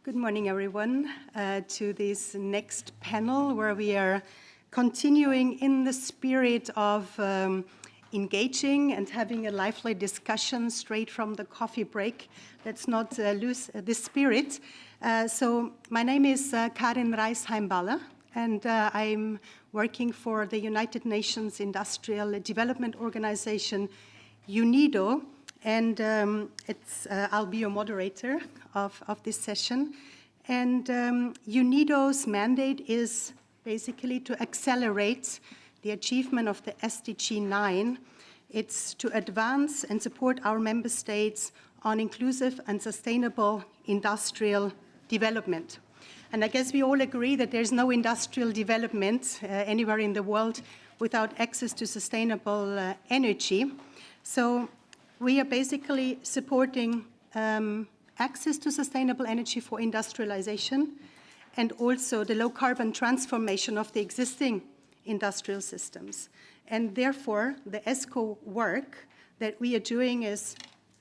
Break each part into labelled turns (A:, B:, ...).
A: Good morning, everyone, to this next panel where we are continuing in the spirit of engaging and having a lively discussion straight from the coffee break. Let's not lose this spirit. So my name is Karin Reisheim-Baller, and I'm working for the United Nations Industrial Development Organization, UNIDO, and I'll be your moderator of this session. And UNIDO's mandate is basically to accelerate the achievement of the SDG 9. It's to advance and support our member states on inclusive and sustainable industrial development. And I guess we all agree that there's no industrial development anywhere in the world without access to sustainable energy. So we are basically supporting access to sustainable energy for industrialization and also the low-carbon transformation of the existing industrial systems. And therefore, the ESCO work that we are doing is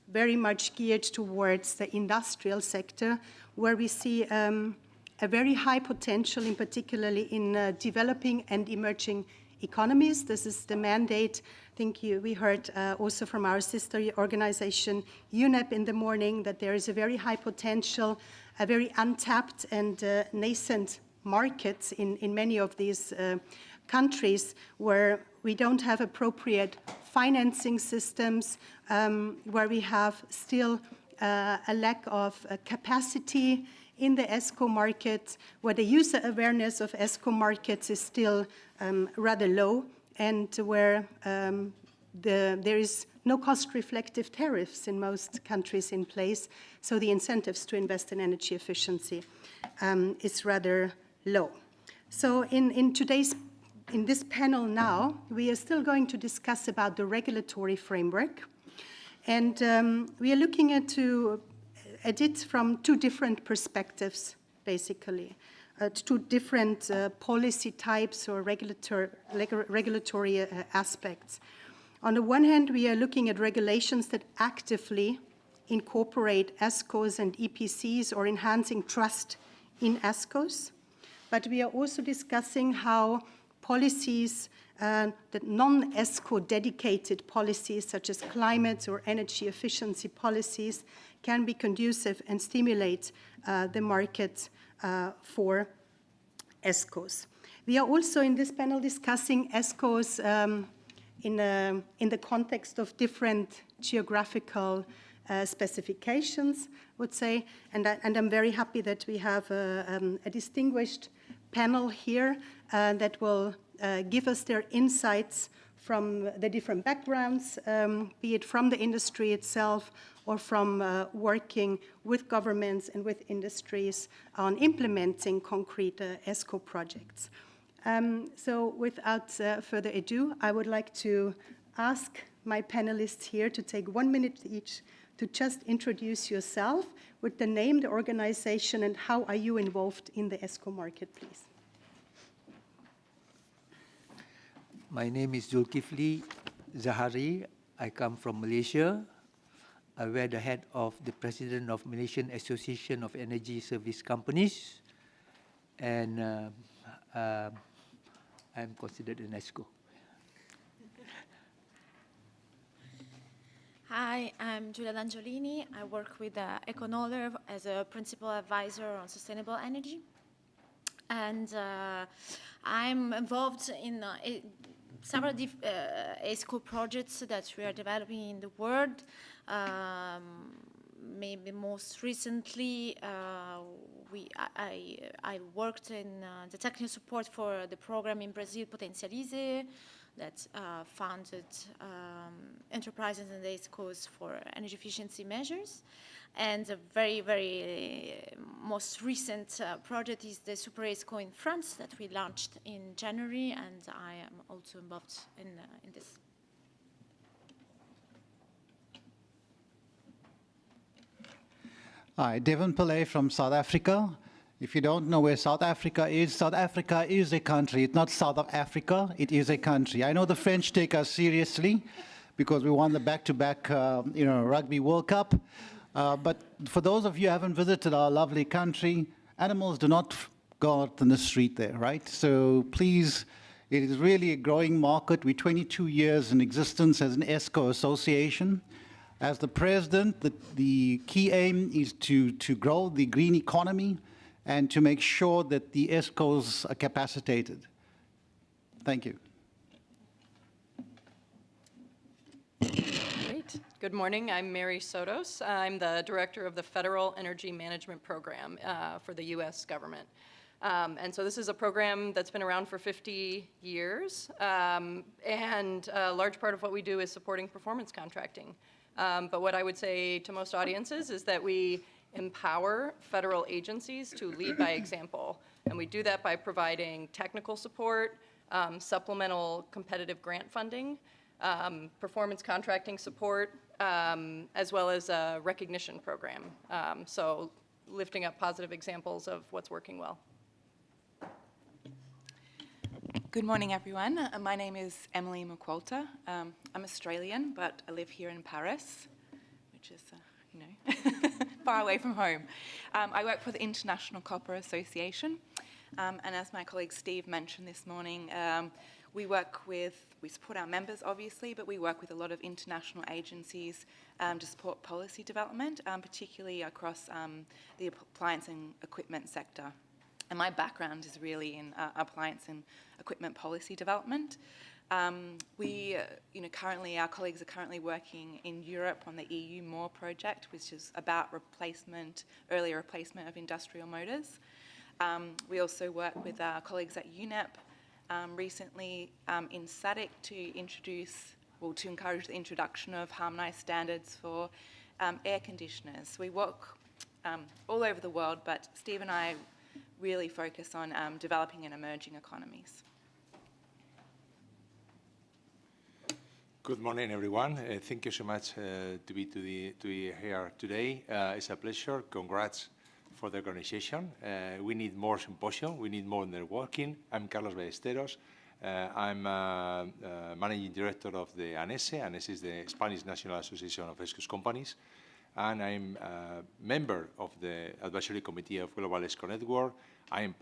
A: very much geared towards the industrial sector, where we see a very high potential, in particularly in developing and emerging economies. This is the mandate. I think we heard also from our sister organization, UNEP, in the morning, that there is a very high potential, a very untapped and nascent markets in many of these countries where we don't have appropriate financing systems, where we have still a lack of capacity in the ESCO market, where the user awareness of ESCO markets is still rather low, and where there is no cost-reflective tariffs in most countries in place, so the incentives to invest in energy efficiency is rather low. So in this panel now, we are still going to discuss about the regulatory framework, and we are looking at it from two different perspectives, basically. Two different policy types or regulatory aspects. On the one hand, we are looking at regulations that actively incorporate ESCOs and EPCs or enhancing trust in ESCOs. But we are also discussing how policies, that non-ESCO dedicated policies such as climate or energy efficiency policies can be conducive and stimulate the market for ESCOs. We are also in this panel discussing ESCOs in the context of different geographical specifications, I would say, and I'm very happy that we have a distinguished panel here that will give us their insights from the different backgrounds, be it from the industry itself or from working with governments and with industries on implementing concrete ESCO projects. So without further ado, I would like to ask my panelists here to take 1 minute each to just introduce yourself with the name, the organization, and how are you involved in the ESCO market, please.
B: My name is Zulkifli Zahari. I come from Malaysia. I wear the hat of the president of Malaysian Association of Energy Service Companies, and I'm considered an ESCO.
C: Hi, I'm Giulia D'Angiolini. I work with Econoler as a principal advisor on sustainable energy, and I'm involved in several ESCO projects that we are developing in the world. Maybe most recently, I worked in the technical support for the program in Brazil, Potencialize, that funded enterprises and ESCOs for energy efficiency measures. And a very, very most recent project is the Super ESCO in France that we launched in January, and I am also involved in this.
D: Hi, Devon Pillay from South Africa. If you don't know where South Africa is a country. It's not South of Africa, it is a country. I know the French take us seriously because we won the back-to-back Rugby World Cup. But for those of you who haven't visited our lovely country, animals do not go out in the street there, right? So please, it is really a growing market. We're 22 years in existence as an ESCO association. As the president, the key aim is to grow the green economy and to make sure that the ESCOs are capacitated. Thank you.
E: Great. Good morning. I'm Mary Sotos. I'm the director of the Federal Energy Management Program for the U.S. government. And so this is a program that's been around for 50 years, and a large part of what we do is supporting performance contracting. But what I would say to most audiences is that we empower federal agencies to lead by example. And we do that by providing technical support, supplemental competitive grant funding, performance contracting support, as well as a recognition program. So lifting up positive examples of what's working well.
F: Good morning, everyone. My name is Emily McQualter. I'm Australian, but I live here in Paris, which is, far away from home. I work for the International Copper Association, and as my colleague Steve mentioned this morning, we support our members, obviously, but we work with a lot of international agencies to support policy development, particularly across the appliance and equipment sector. And my background is really in appliance and equipment policy development. Currently, our colleagues are currently working in Europe on the EU MORE project, which is about early replacement of industrial motors. We also work with our colleagues at UNEP recently in SADC to encourage the introduction of harmonised standards for air conditioners. We work all over the world, but Steve and I really focus on developing in emerging economies.
G: Good morning, everyone. Thank you so much to be here today. It's a pleasure. Congrats for the organization. We need more symposium. We need more networking. I'm Carlos Ballesteros. I'm managing director of the ANESE. ANESE is the Spanish National Association of ESCO companies. And I'm a member of the advisory committee of Global ESCO Network. I am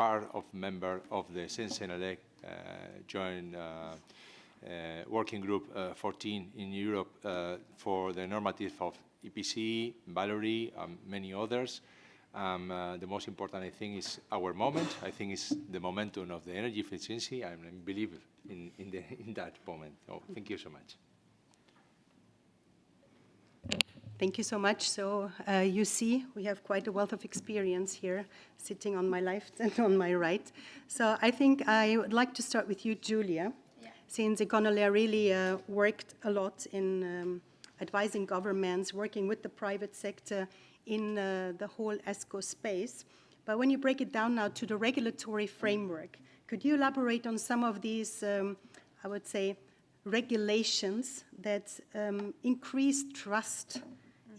G: member of the Sensenelec joint working group 14 in Europe for the normative of EPC, Valerie, and many others. The most important, I think, is our moment. I think it's the momentum of the energy efficiency. I believe in that moment. So thank you so much.
A: Thank you so much. So you see, we have quite a wealth of experience here, sitting on my left and on my right. So I think I would like to start with you, Julia, since Econolea really worked a lot in advising governments, working with the private sector in the whole ESCO space. But when you break it down now to the regulatory framework, could you elaborate on some of these, I would say, regulations that increase trust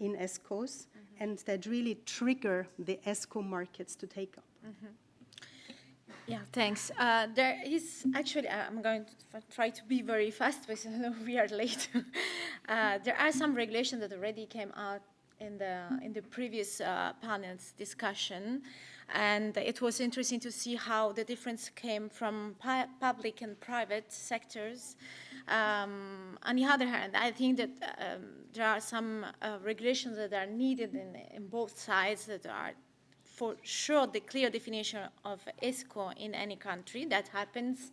A: in ESCOs and that really trigger the ESCO markets to take up?
C: Yeah, thanks. There is actually, I'm going to try to be very fast because we are late. There are some regulations that already came out in the previous panel's discussion, and it was interesting to see how the difference came from public and private sectors. On the other hand, I think that there are some regulations that are needed in both sides that are for sure the clear definition of ESCO in any country. That happens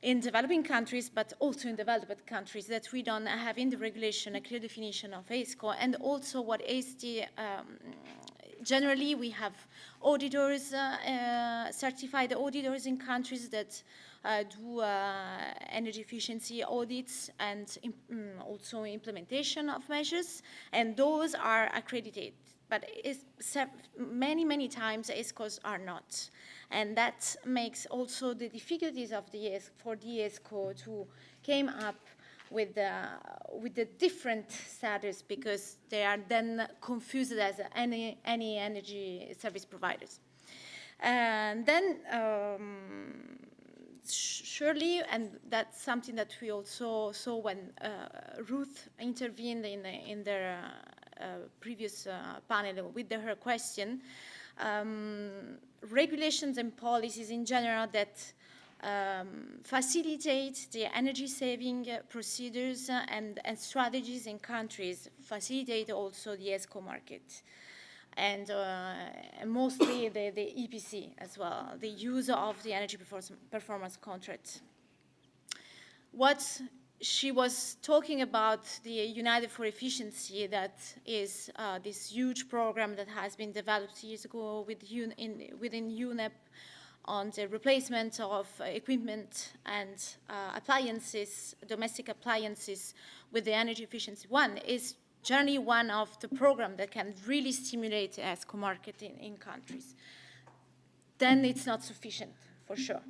C: in developing countries, but also in developed countries, that we don't have in the regulation a clear definition of ESCO. And also what AST, generally we have auditors, certified auditors in countries that do energy efficiency audits and also implementation of measures, and those are accredited. But many times ESCOs are not. And that makes also the difficulties of for the ESCO to came up with the different status, because they are then confused as any energy service providers. And then surely, and that's something that we also saw when Ruth intervened in their previous panel with her question, regulations and policies in general that facilitate the energy-saving procedures and strategies in countries, facilitate also the ESCO market, and mostly the EPC as well, the use of the energy performance contract. What she was talking about, the United for Efficiency, that is this huge program that has been developed years ago within UNEP on the replacement of equipment and appliances, domestic appliances, with the energy efficiency one, is generally one of the programs that can really stimulate the ESCO market in countries. Then it's not sufficient, for sure.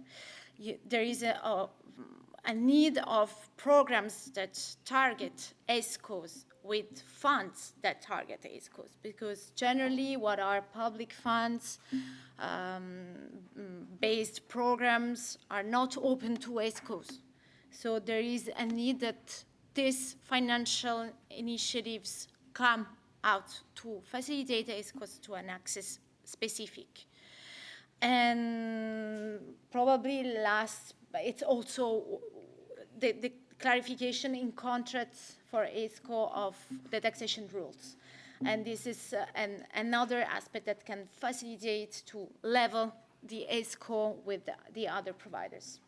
C: There is a need of programs that target ESCOs with funds that target ESCOs, because generally what are public funds based programs are not open to ESCOs. So there is a need that these financial initiatives come out to facilitate ESCOs to an access specific. And probably last, it's also the clarification in contracts for ESCO of the taxation rules. And this is another aspect that can facilitate to level the ESCO with the other providers.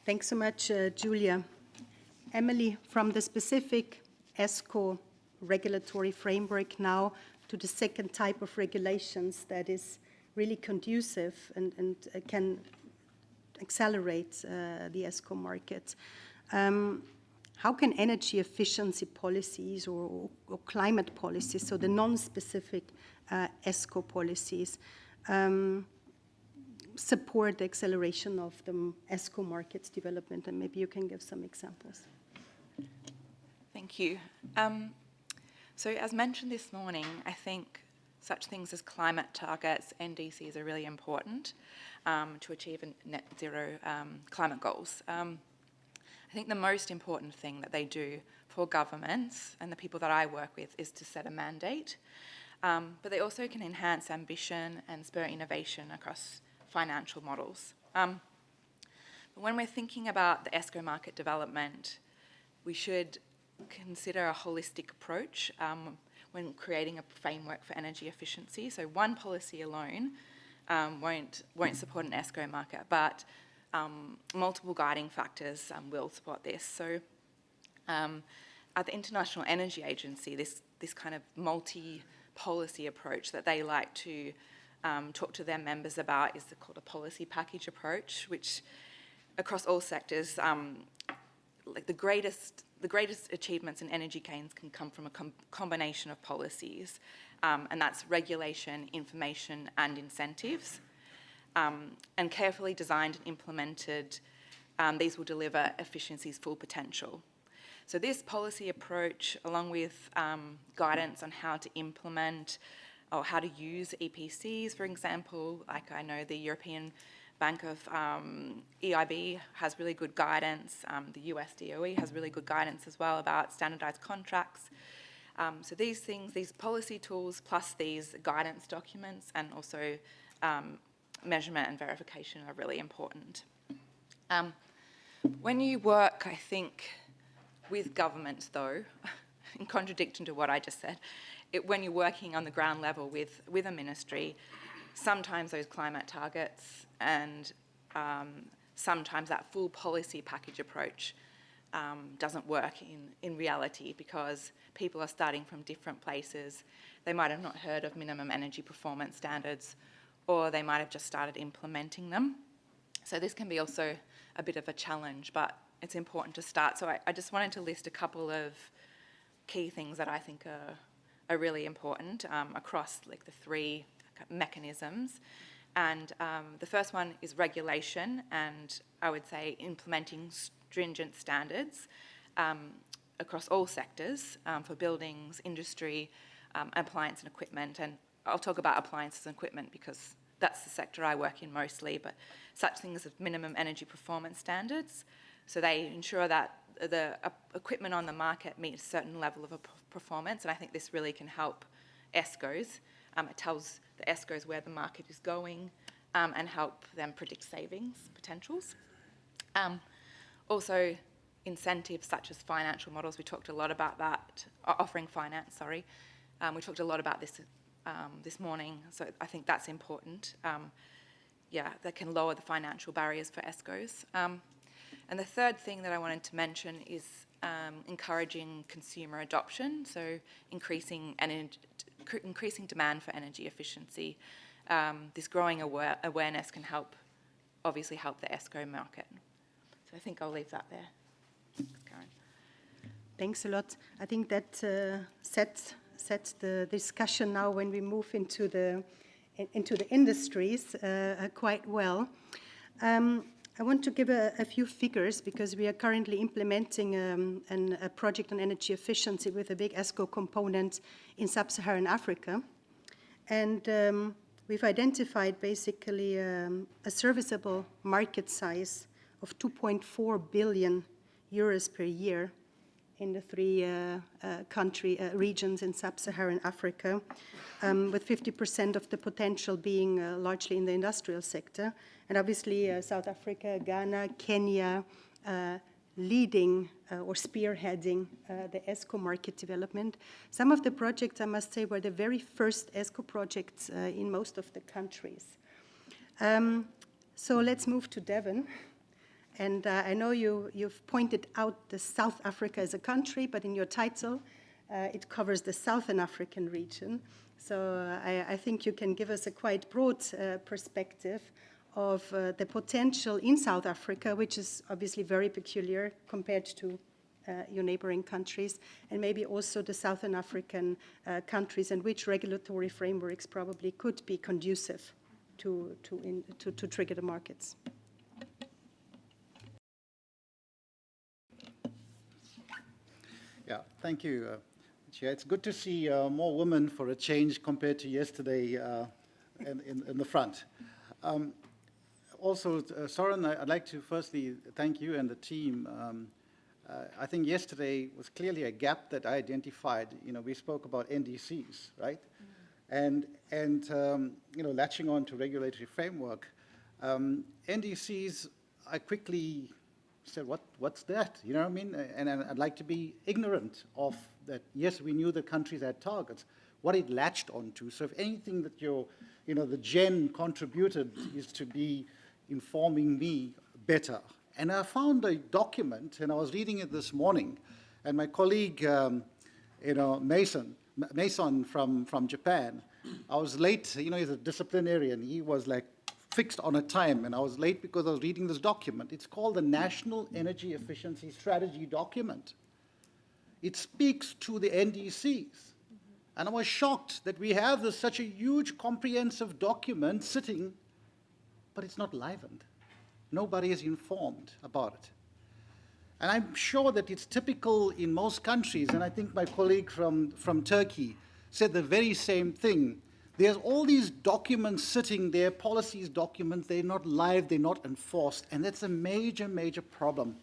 A: Thanks so much, Julia. Emily, from the specific ESCO regulatory framework now to the second type of regulations that is really conducive and can accelerate the ESCO market. How can energy efficiency policies or climate policies, so the non-specific ESCO policies, support the acceleration of the ESCO market's development? And maybe you can give some examples.
F: Thank you. So as mentioned this morning, I think such things as climate targets, NDCs, are really important to achieve net zero climate goals. I think the most important thing that they do for governments and the people that I work with is to set a mandate, but they also can enhance ambition and spur innovation across financial models. But when we're thinking about the ESCO market development, we should consider a holistic approach when creating a framework for energy efficiency. So one policy alone won't support an ESCO market, but multiple guiding factors will support this. So at the International Energy Agency, this kind of multi-policy approach that they like to talk to their members about is called a policy package approach, which across all sectors, like the greatest achievements in energy gains can come from a combination of policies, and that's regulation, information, and incentives. And carefully designed and implemented, these will deliver efficiency's full potential. So this policy approach, along with guidance on how to implement or how to use EPCs, for example, like I know the European Bank of EIB has really good guidance, the US DOE has really good guidance as well about standardized contracts. So these things, these policy tools, plus these guidance documents, and also measurement and verification are really important. When you work, I think, with governments, though, in contradiction to what I just said, when you're working on the ground level with a ministry, sometimes those climate targets and sometimes that full policy package approach doesn't work in reality, because people are starting from different places. They might have not heard of minimum energy performance standards, or they might have just started implementing them. So this can be also a bit of a challenge, but it's important to start. So I just wanted to list a couple of key things that I think are really important across like the three mechanisms. And the first one is regulation, and I would say implementing stringent standards across all sectors for buildings, industry, appliance and equipment. And I'll talk about appliances and equipment because that's the sector I work in mostly, but such things as minimum energy performance standards. So they ensure that the equipment on the market meet a certain level of performance, and I think this really can help ESCOs. It tells the ESCOs where the market is going and help them predict savings potentials. Also, incentives such as financial models, we talked a lot about that, offering finance, sorry. We talked a lot about this this morning, so I think that's important. Yeah, that can lower the financial barriers for ESCOs. And the third thing that I wanted to mention is encouraging consumer adoption, so increasing demand for energy efficiency. This growing awareness can obviously help the ESCO market. So I think I'll leave that there. Thanks, Karen.
A: Thanks a lot. I think that sets the discussion now when we move into the industries quite well. I want to give a few figures because we are currently implementing a project on energy efficiency with a big ESCO component in sub-Saharan Africa. And we've identified basically a serviceable market size of 2.4 billion euros per year in the three regions in sub-Saharan Africa, with 50% of the potential being largely in the industrial sector. And obviously South Africa, Ghana, Kenya leading or spearheading the ESCO market development. Some of the projects, I must say, were the very first ESCO projects in most of the countries. So let's move to Devon. And I know you've pointed out the South Africa as a country, but in your title, it covers the Southern African region. So I think you can give us a quite broad perspective of the potential in South Africa, which is obviously very peculiar compared to your neighboring countries, and maybe also the Southern African countries, and which regulatory frameworks probably could be conducive to trigger the markets.
D: Yeah, thank you, Chair. It's good to see more women for a change compared to yesterday in the front. Also, Soren, I'd like to firstly thank you and the team. I think yesterday was clearly a gap that I identified. You know, we spoke about NDCs, right? And latching on to regulatory framework. NDCs, I quickly said, what's that? You know what I mean? And I'd like to be ignorant of that. Yes, we knew the countries had targets, what it latched onto. So if anything that the Jen contributed is to be informing me better. And I found a document, and I was reading it this morning, and my colleague, Mason from Japan, I was late. He's a disciplinarian. He was like fixed on a time, and I was late because I was reading this document. It's called the National Energy Efficiency Strategy Document. It speaks to the NDCs. And I was shocked that we have such a huge comprehensive document sitting, but it's not livened. Nobody is informed about it. And I'm sure that it's typical in most countries, and I think my colleague from Turkey said the very same thing. There's all these documents sitting there, policies documents, they're not live, they're not enforced, and that's a major, major problem.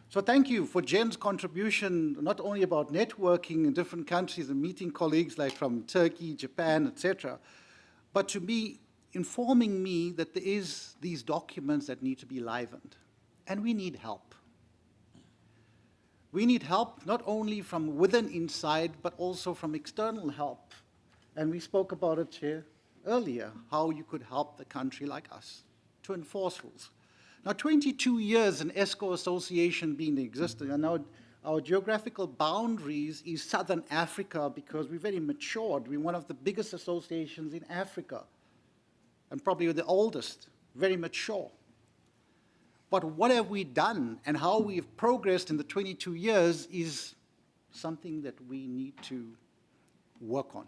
D: So thank you for Jen's contribution, not only about networking in different countries and meeting colleagues like from Turkey, Japan, etc., but to be informing me that there is these documents that need to be livened. And we need help. We need help not only from within inside, but also from external help. And we spoke about it here earlier, how you could help the country like us to enforce rules. Now, 22 years in ESCO association being existing, and now our geographical boundaries is Southern Africa because we're very matured. We're one of the biggest associations in Africa, and probably the oldest, very mature. But what have we done and how we've progressed in the 22 years is something that we need to work on.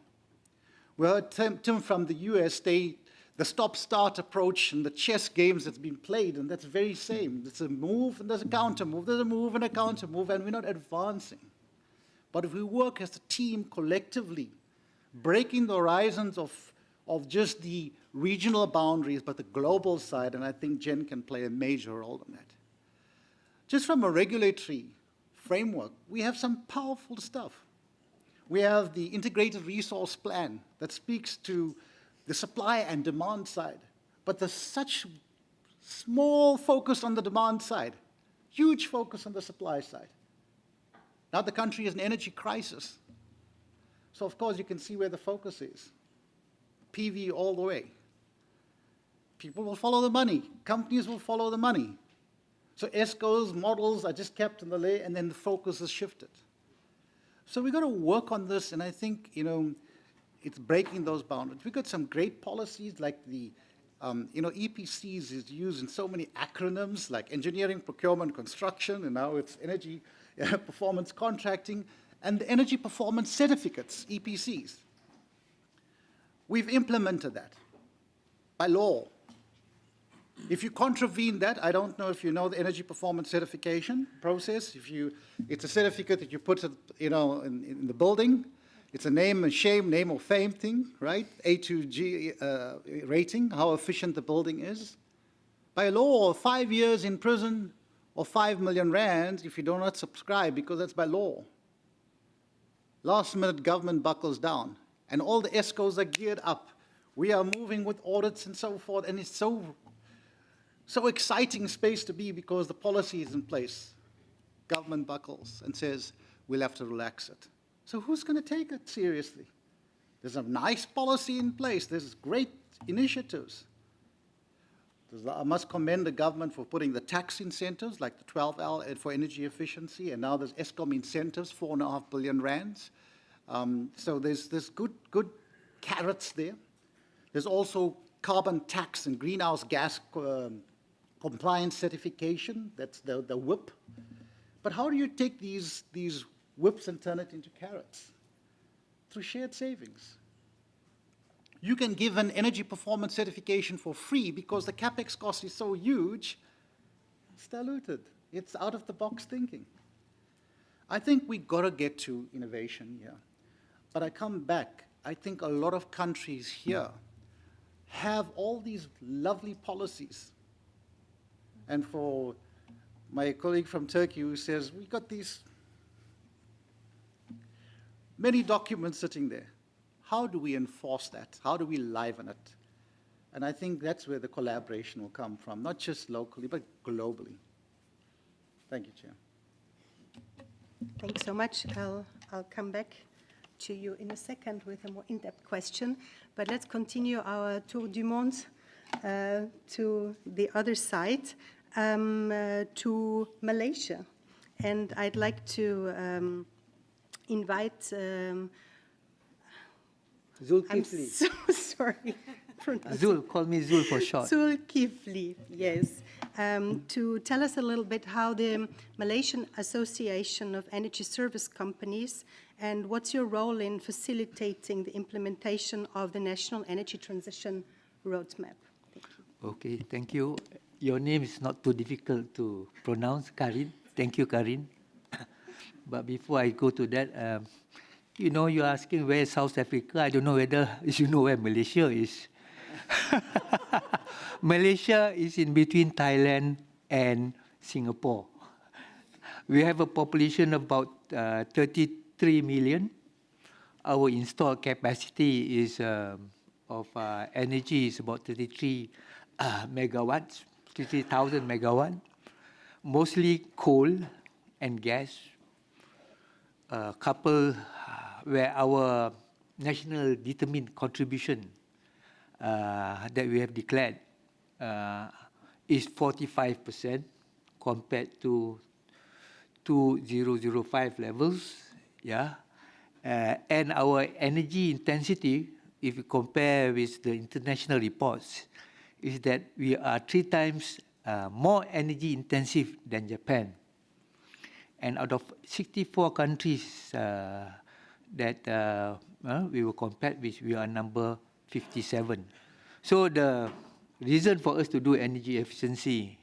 D: We heard Tim from the US state the stop-start approach and the chess games that's been played, and that's very same. It's a move and there's a counter move, there's a move and a counter move, and we're not advancing. But if we work as a team collectively, breaking the horizons of just the regional boundaries, but the global side, and I think Jen can play a major role in that. Just from a regulatory framework, we have some powerful stuff. We have the integrated resource plan that speaks to the supply and demand side, but there's such small focus on the demand side, huge focus on the supply side. Now the country is in energy crisis. So of course you can see where the focus is. PV all the way. People will follow the money. Companies will follow the money. So ESCO's models are just kept in the lay, and then the focus is shifted. So we've got to work on this, and I think, it's breaking those boundaries. We've got some great policies like the, EPCs is used in so many acronyms like engineering, procurement, construction, and now it's energy performance contracting, and the energy performance certificates, EPCs. We've implemented that by law. If you contravene that, I don't know if you know the energy performance certification process. It's a certificate that you put, in the building. It's a name and shame, name or fame thing, right? A to G rating, how efficient the building is. By law, 5 years in prison or 5 million rands if you do not subscribe, because that's by law. Last minute, government buckles down, and all the ESCOs are geared up. We are moving with audits and so forth, and it's so exciting space to be because the policy is in place. Government buckles and says, we'll have to relax it. So who's going to take it seriously? There's a nice policy in place. There's great initiatives. I must commend the government for putting the tax incentives, like the 12L for energy efficiency, and now there's ESCOM incentives, 4.5 billion rands. So there's good carrots there. There's also carbon tax and greenhouse gas compliance certification. That's the whip. But how do you take these whips and turn it into carrots? Through shared savings. You can give an energy performance certification for free because the capex cost is so huge, it's diluted. It's out of the box thinking. I think we got to get to innovation here. But I come back, I think a lot of countries here have all these lovely policies. And for my colleague from Turkey who says, we got these many documents sitting there. How do we enforce that? How do we liven it? And I think that's where the collaboration will come from, not just locally, but globally. Thank you, Chair.
A: Thanks so much. I'll come back to you in a second with a more in-depth question. But let's continue our tour du monde to the other side, to Malaysia. And I'd like to invite...
B: Zulkifli.
A: I'm so sorry.
B: Zul, call me Zul for short.
A: Zulkifli, yes. To tell us a little bit how the Malaysian Association of Energy Service Companies and what's your role in facilitating the implementation of the National Energy Transition Roadmap. Thank you.
B: Okay, thank you. Your name is not too difficult to pronounce, Karin. Thank you, Karin. But before I go to that, you're asking where is South Africa. I don't know whether you know where Malaysia is. Malaysia is in between Thailand and Singapore. We have a population of about 33 million. Our installed capacity is of energy is about 33 megawatts, 33,000 megawatts, mostly coal and gas. Couple where our national determined contribution that we have declared is 45% compared to 2005 levels, yeah. And our energy intensity, if you compare with the international reports, is that we are 3 times more energy intensive than Japan. And out of 64 countries that we were compared with, we are number 57. So the reason for us to do energy efficiency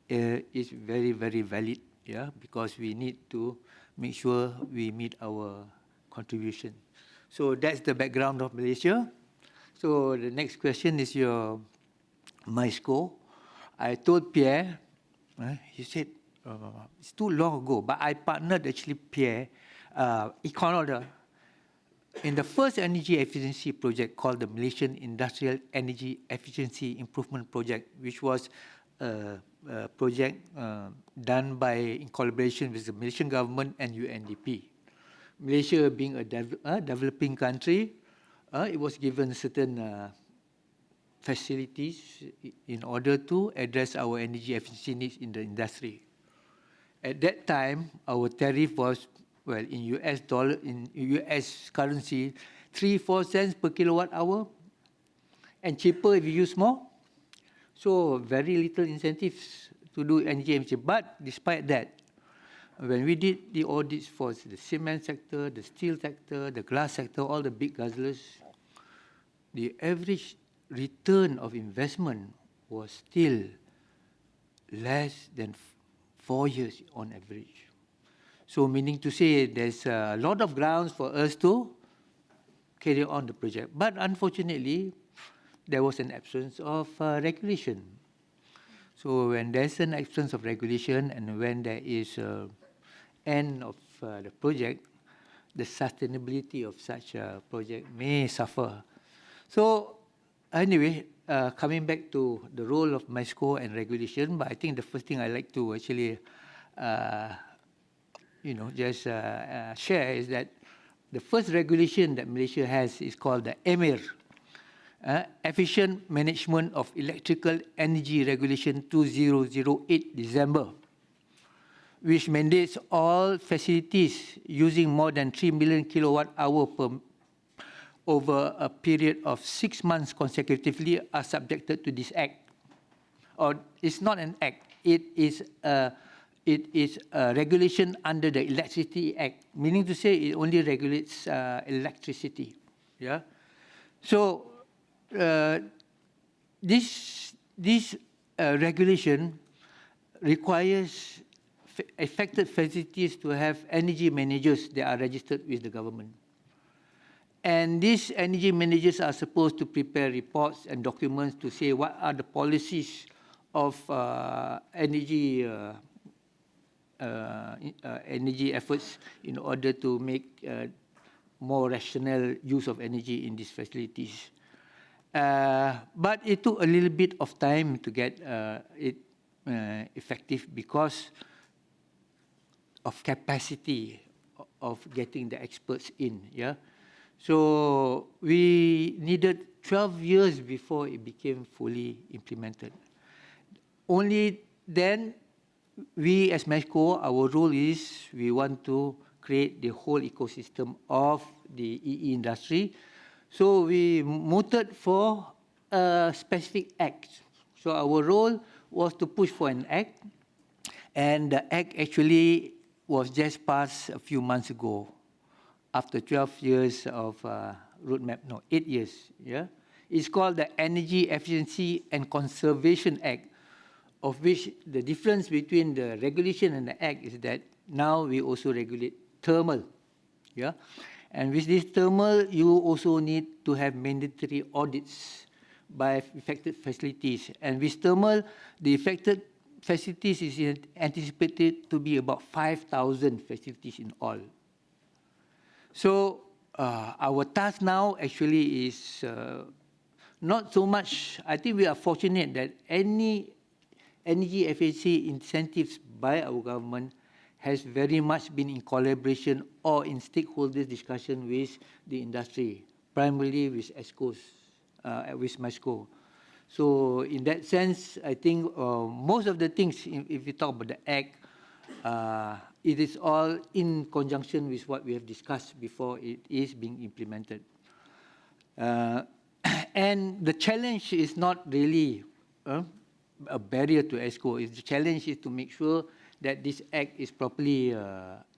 B: is very, very valid, yeah, because we need to make sure we meet our contribution. So that's the background of Malaysia. So the next question is my score. I told Pierre, he said, it's too long ago, but I partnered actually Pierre, Econor, in the first energy efficiency project called the Malaysian Industrial Energy Efficiency Improvement Project, which was a project done in collaboration with the Malaysian government and UNDP. Malaysia being a developing country, it was given certain facilities in order to address our energy efficiency needs in the industry. At that time, our tariff was, well, in US currency, 3-4 cents per kilowatt hour, and cheaper if you use more. So very little incentives to do energy efficiency. But despite that, when we did the audits for the cement sector, the steel sector, the glass sector, all the big guzzlers, the average return of investment was still less than 4 years on average. So meaning to say there's a lot of grounds for us to carry on the project. But unfortunately, there was an absence of regulation. So when there's an absence of regulation and when there is an end of the project, the sustainability of such a project may suffer. So anyway, coming back to the role of ESCO and regulation, but I think the first thing I like to actually, just share is that the first regulation that Malaysia has is called the EMIR, Efficient Management of Electrical Energy Regulation 2008 December, which mandates all facilities using more than 3 million kilowatt hour over a period of 6 months consecutively are subjected to this act. Or it's not an act, it is a regulation under the Electricity Act, meaning to say it only regulates electricity. Yeah. So this regulation requires affected facilities to have energy managers that are registered with the government. And these energy managers are supposed to prepare reports and documents to say what are the policies of energy efforts in order to make more rational use of energy in these facilities. But it took a little bit of time to get it effective because of capacity of getting the experts in. Yeah. So we needed 12 years before it became fully implemented. Only then, we as MESCO, our role is we want to create the whole ecosystem of the EE industry. So we mooted for a specific act. So our role was to push for an act, and the act actually was just passed a few months ago, after 12 years of roadmap, 8 years. Yeah, it's called the Energy Efficiency and Conservation Act, of which the difference between the regulation and the act is that now we also regulate thermal. Yeah, and with this thermal, you also need to have mandatory audits by affected facilities. And with thermal, the affected facilities is anticipated to be about 5,000 facilities in all. So our task now actually is not so much. I think we are fortunate that any energy efficiency incentives by our government has very much been in collaboration or in stakeholders discussion with the industry, primarily with ESCOs, with MESCO. So in that sense, I think most of the things, if you talk about the act, it is all in conjunction with what we have discussed before it is being implemented. And the challenge is not really a barrier to ESCO. The challenge is to make sure that this act is properly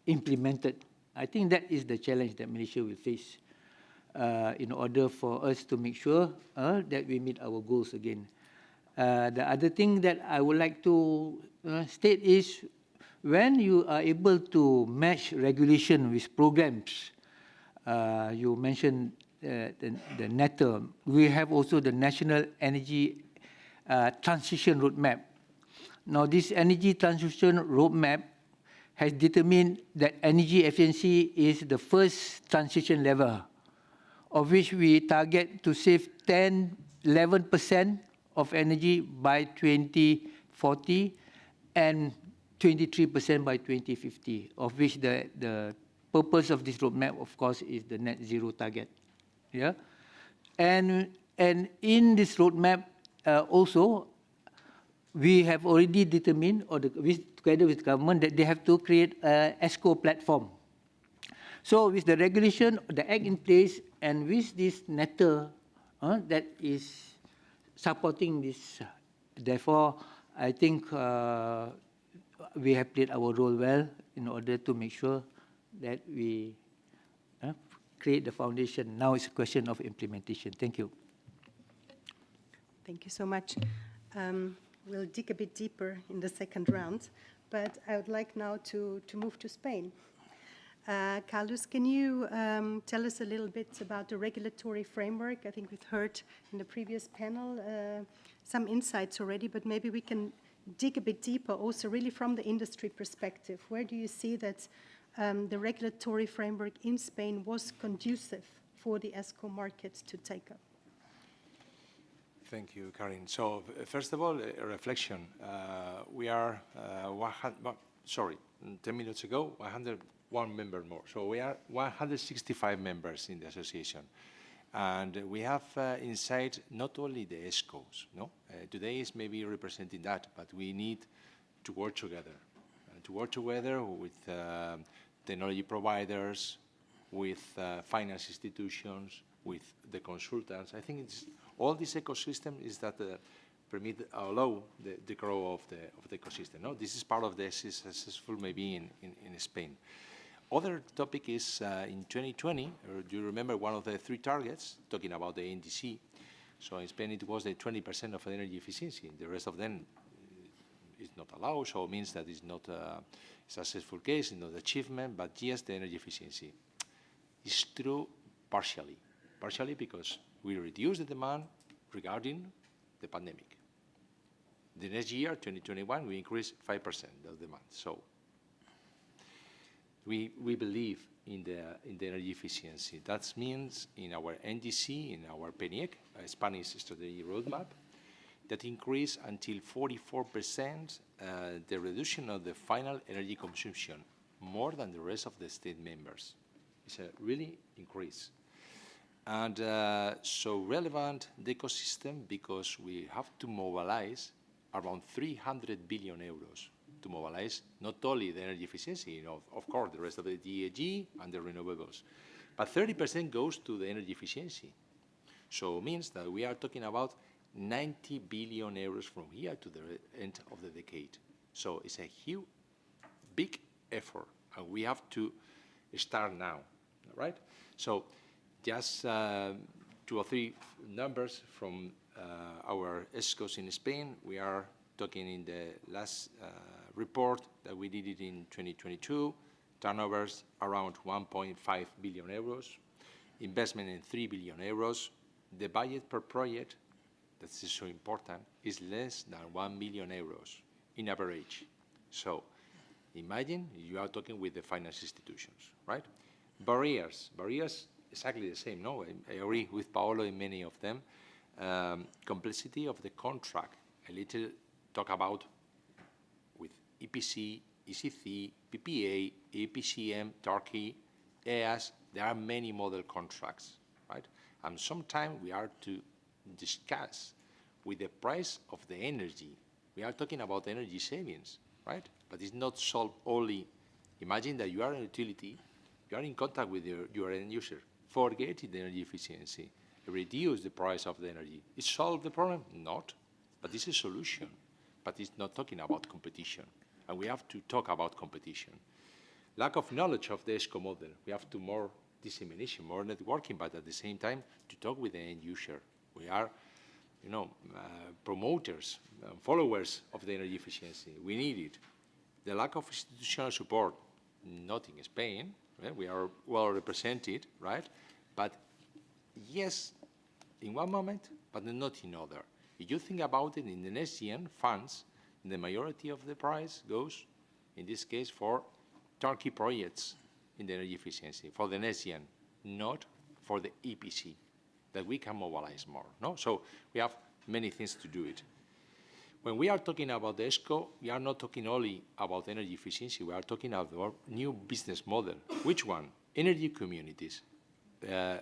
B: implemented. I think that is the challenge that Malaysia will face in order for us to make sure that we meet our goals again. The other thing that I would like to state is when you are able to match regulation with programs, you mentioned the NETR. We have also the National Energy Transition Roadmap, Now, this energy transition roadmap has determined that energy efficiency is the first transition level, of which we target to save 11% of energy by 2040 and 23% by 2050, of which the purpose of this roadmap, of course, is the net zero target. Yeah, and in this roadmap also, we have already determined, or together with government, that they have to create an ESCO platform. So with the regulation, the act in place, and with this NETR that is supporting this, therefore, I think we have played our role well in order to make sure that we create the foundation. Now it's a question of implementation. Thank you.
A: Thank you so much. We'll dig a bit deeper in the second round, but I would like now to move to Spain. Carlos, can you tell us a little bit about the regulatory framework? I think we've heard in the previous panel some insights already, but maybe we can dig a bit deeper also really from the industry perspective. Where do you see that the regulatory framework in Spain was conducive for the ESCO market to take up?
G: Thank you, Karin. So first of all, a reflection. We are 10 minutes ago, 101 members more. So we are 165 members in the association. And we have inside not only the ESCOs, no? Today is maybe representing that, but we need to work together. To work together with technology providers, with finance institutions, with the consultants. I think it's all this ecosystem is that allow the growth of the ecosystem. No, this is part of the successful maybe in Spain. Other topic is in 2020. Do you remember one of the 3 targets talking about the NDC? So in Spain it was the 20% of energy efficiency. The rest of them is not allowed, so it means that it's not a successful case, it's not achievement, but yes, the energy efficiency. It's true partially because we reduce the demand regarding the pandemic. The next year, 2021, we increase 5% of demand. So we believe in the energy efficiency. That means in our NDC, in our PENIEC, Spanish strategy roadmap, that increase until 44% the reduction of the final energy consumption, more than the rest of the state members. It's a really increase. And so relevant the ecosystem because we have to mobilize around 300 billion euros to mobilize not only the energy efficiency, of course, the rest of the DAG and the renewables, but 30% goes to the energy efficiency. So it means that we are talking about 90 billion euros from here to the end of the decade. So it's a huge, big effort, and we have to start now, right? So just 2 or 3 numbers from our ESCOs in Spain. We are talking in the last report that we did it in 2022, turnovers around 1.5 billion euros, investment in 3 billion euros. The budget per project, that's so important, is less than 1 million euros in average. So imagine you are talking with the finance institutions, right? Barriers, exactly the same, no? I agree with Paolo in many of them. Complexity of the contract, a little talk about with EPC, ECC, PPA, EPCM, Turkey, EAS, there are many model contracts, right? And sometimes we are to discuss with the price of the energy. We are talking about energy savings, right? But it's not solved only. Imagine that you are a utility, you are in contact with your end user. Forget the energy efficiency. Reduce the price of the energy. It solved the problem? Not. But it's a solution. But it's not talking about competition. And we have to talk about competition. Lack of knowledge of the ESCO model. We have to more dissemination, more networking, but at the same time, to talk with the end user. We are, promoters, followers of the energy efficiency. We need it. The lack of institutional support, not in Spain. Right? We are well represented, right? But yes, in one moment, but not in other. If you think about it, in the next gen funds, the majority of the price goes, in this case, for turnkey projects in the energy efficiency, for the next gen, not for the EPC, that we can mobilize more. No? So we have many things to do it. When we are talking about the ESCO, we are not talking only about energy efficiency, we are talking about new business model. Which one? Energy communities. Our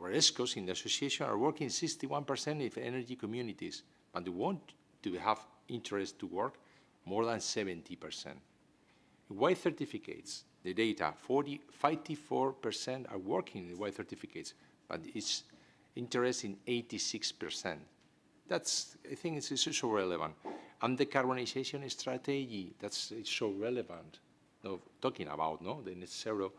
G: ESCOs in the association are working 61% in energy communities, but they want to have interest to work more than 70%. White certificates, the data, 54% are working in white certificates, but it's interest in 86%. That's, I think it's so relevant. And the decarbonization strategy, it's so relevant. No, talking about the net zero,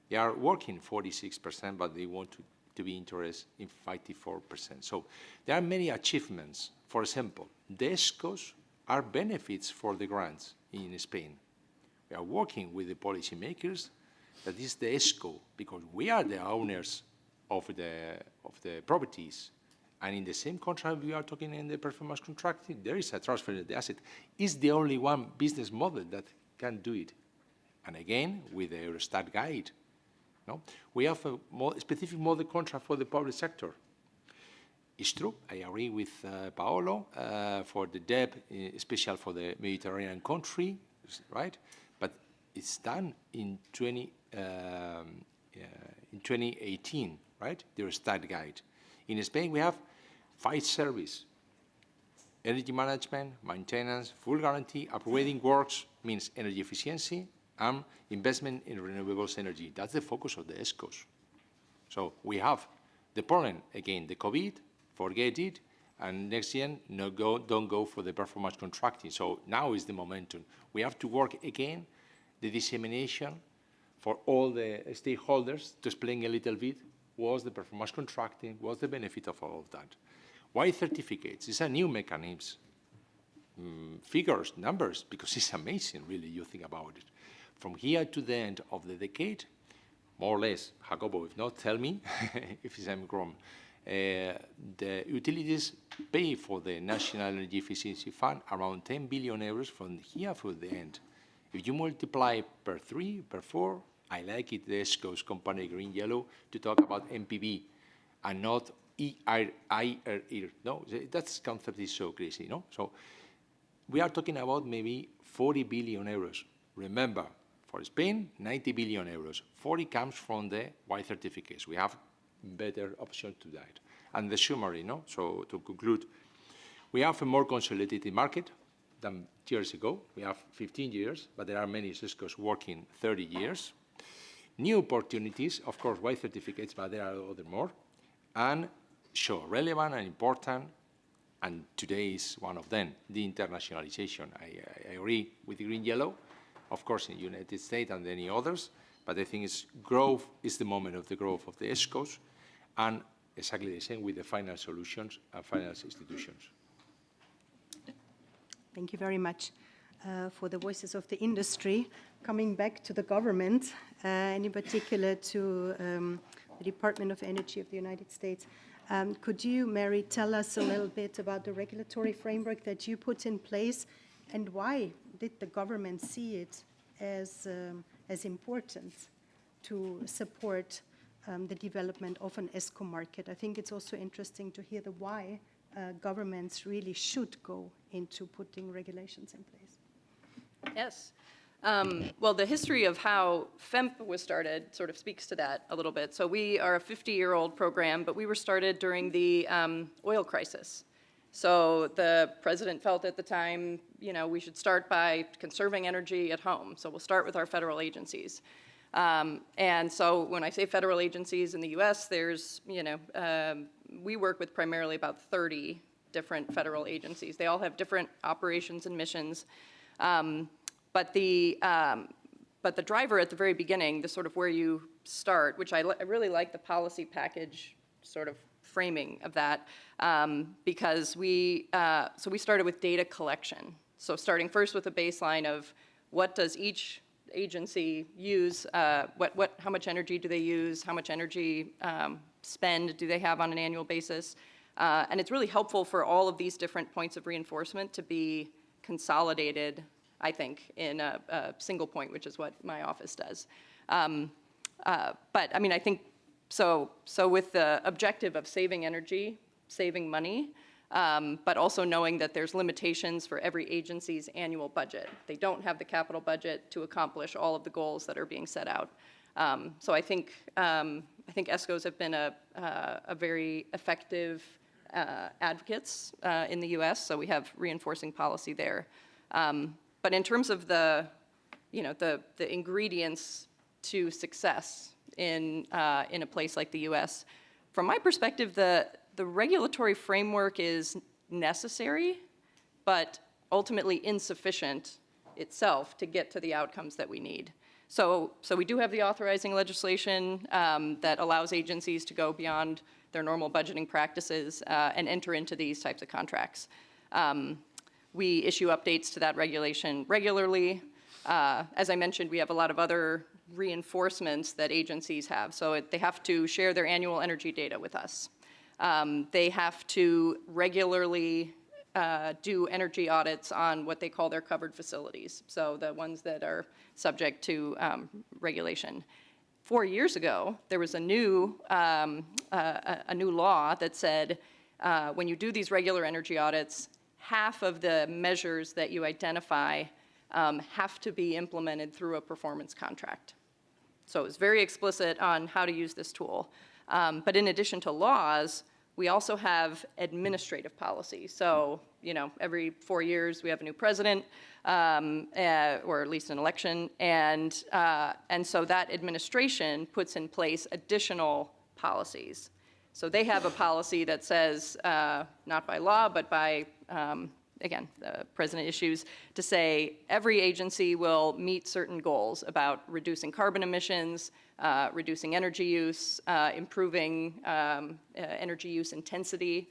G: they are working 46%, but they want to be interested in 54%. So there are many achievements. For example, the ESCOs are benefits for the grants in Spain. We are working with the policymakers. That is the ESCO, because we are the owners of the properties. And in the same contract we are talking in the performance contracting, there is a transfer of the asset. It's the only one business model that can do it. And again, with the Eurostat guide. No? We have a specific model contract for the public sector. It's true, I agree with Paolo, for the debt, especially for the Mediterranean country, right? But it's done in 2018, right? The Eurostat guide. In Spain, we have 5 services: energy management, maintenance, full guarantee, upgrading works, means energy efficiency, and investment in renewables energy. That's the focus of the ESCOs. So we have the problem, again, the COVID, forget it, and next year, don't go for the performance contracting. So now is the momentum. We have to work again the dissemination for all the stakeholders to explain a little bit what's the performance contracting, what's the benefit of all of that. Why certificates? It's a new mechanism. Figures, numbers, because it's amazing, really, you think about it. From here to the end of the decade, more or less, Jacobo, if not, tell me if I'm wrong. The utilities pay for the National Energy Efficiency Fund around 10 billion euros from here to the end. If you multiply per 3, per 4, I like it, the ESCO's company green yellow, to talk about MPB and not EIR. No, that concept is so crazy, no? So we are talking about maybe 40 billion euros. Remember, for Spain, 90 billion euros. 40 comes from the white certificates. We have better option to that. And the summary, no? So to conclude, we have a more consolidated market than years ago. We have 15 years, but there are many ESCOs working 30 years. New opportunities, of course, white certificates, but there are other more, and so relevant and important, and today is one of them, the internationalization. I agree with the green yellow, of course, in the United States and any others, but I think it's growth is the moment of the growth of the ESCOs, and exactly the same with the finance solutions and finance institutions.
A: Thank you very much for the voices of the industry. Coming back to the government, and in particular to the Department of Energy of the United States, could you, Mary, tell us a little bit about the regulatory framework that you put in place, and why did the government see it as important to support the development of an ESCO market? I think it's also interesting to hear the why governments really should go into putting regulations in place.
E: Yes. Well, the history of how FEMP was started sort of speaks to that a little bit. So we are a 50-year-old program, but we were started during the oil crisis. So the president felt at the time, we should start by conserving energy at home. So we'll start with our federal agencies. And so when I say federal agencies in the US, there's, we work with primarily about 30 different federal agencies. They all have different operations and missions. But the driver at the very beginning, the sort of where you start, which I really like the policy package sort of framing of that, because so we started with data collection. So starting first with a baseline of what does each agency use, how much energy do they use, how much energy spend do they have on an annual basis, And it's really helpful for all of these different points of reinforcement to be consolidated, I think, in a single point, which is what my office does. But I mean, I think so with the objective of saving energy, saving money, but also knowing that there's limitations for every agency's annual budget. They don't have the capital budget to accomplish all of the goals that are being set out. So I think ESCOs have been a very effective advocates in the U.S. So we have reinforcing policy there. But in terms of the ingredients to success in a place like the U.S., from my perspective, the regulatory framework is necessary, but ultimately insufficient itself to get to the outcomes that we need. So we do have the authorizing legislation that allows agencies to go beyond their normal budgeting practices and enter into these types of contracts. We issue updates to that regulation regularly. As I mentioned, we have a lot of other reinforcements that agencies have. So they have to share their annual energy data with us. They have to regularly do energy audits on what they call their covered facilities, so the ones that are subject to regulation. 4 years ago, there was a new law that said when you do these regular energy audits, half of the measures that you identify have to be implemented through a performance contract. So it was very explicit on how to use this tool. But in addition to laws, we also have administrative policy. So, every 4 years we have a new president, or at least an election, and so that administration puts in place additional policies. So they have a policy that says, not by law, but by, again, the president issues, to say every agency will meet certain goals about reducing carbon emissions, reducing energy use, improving energy use intensity.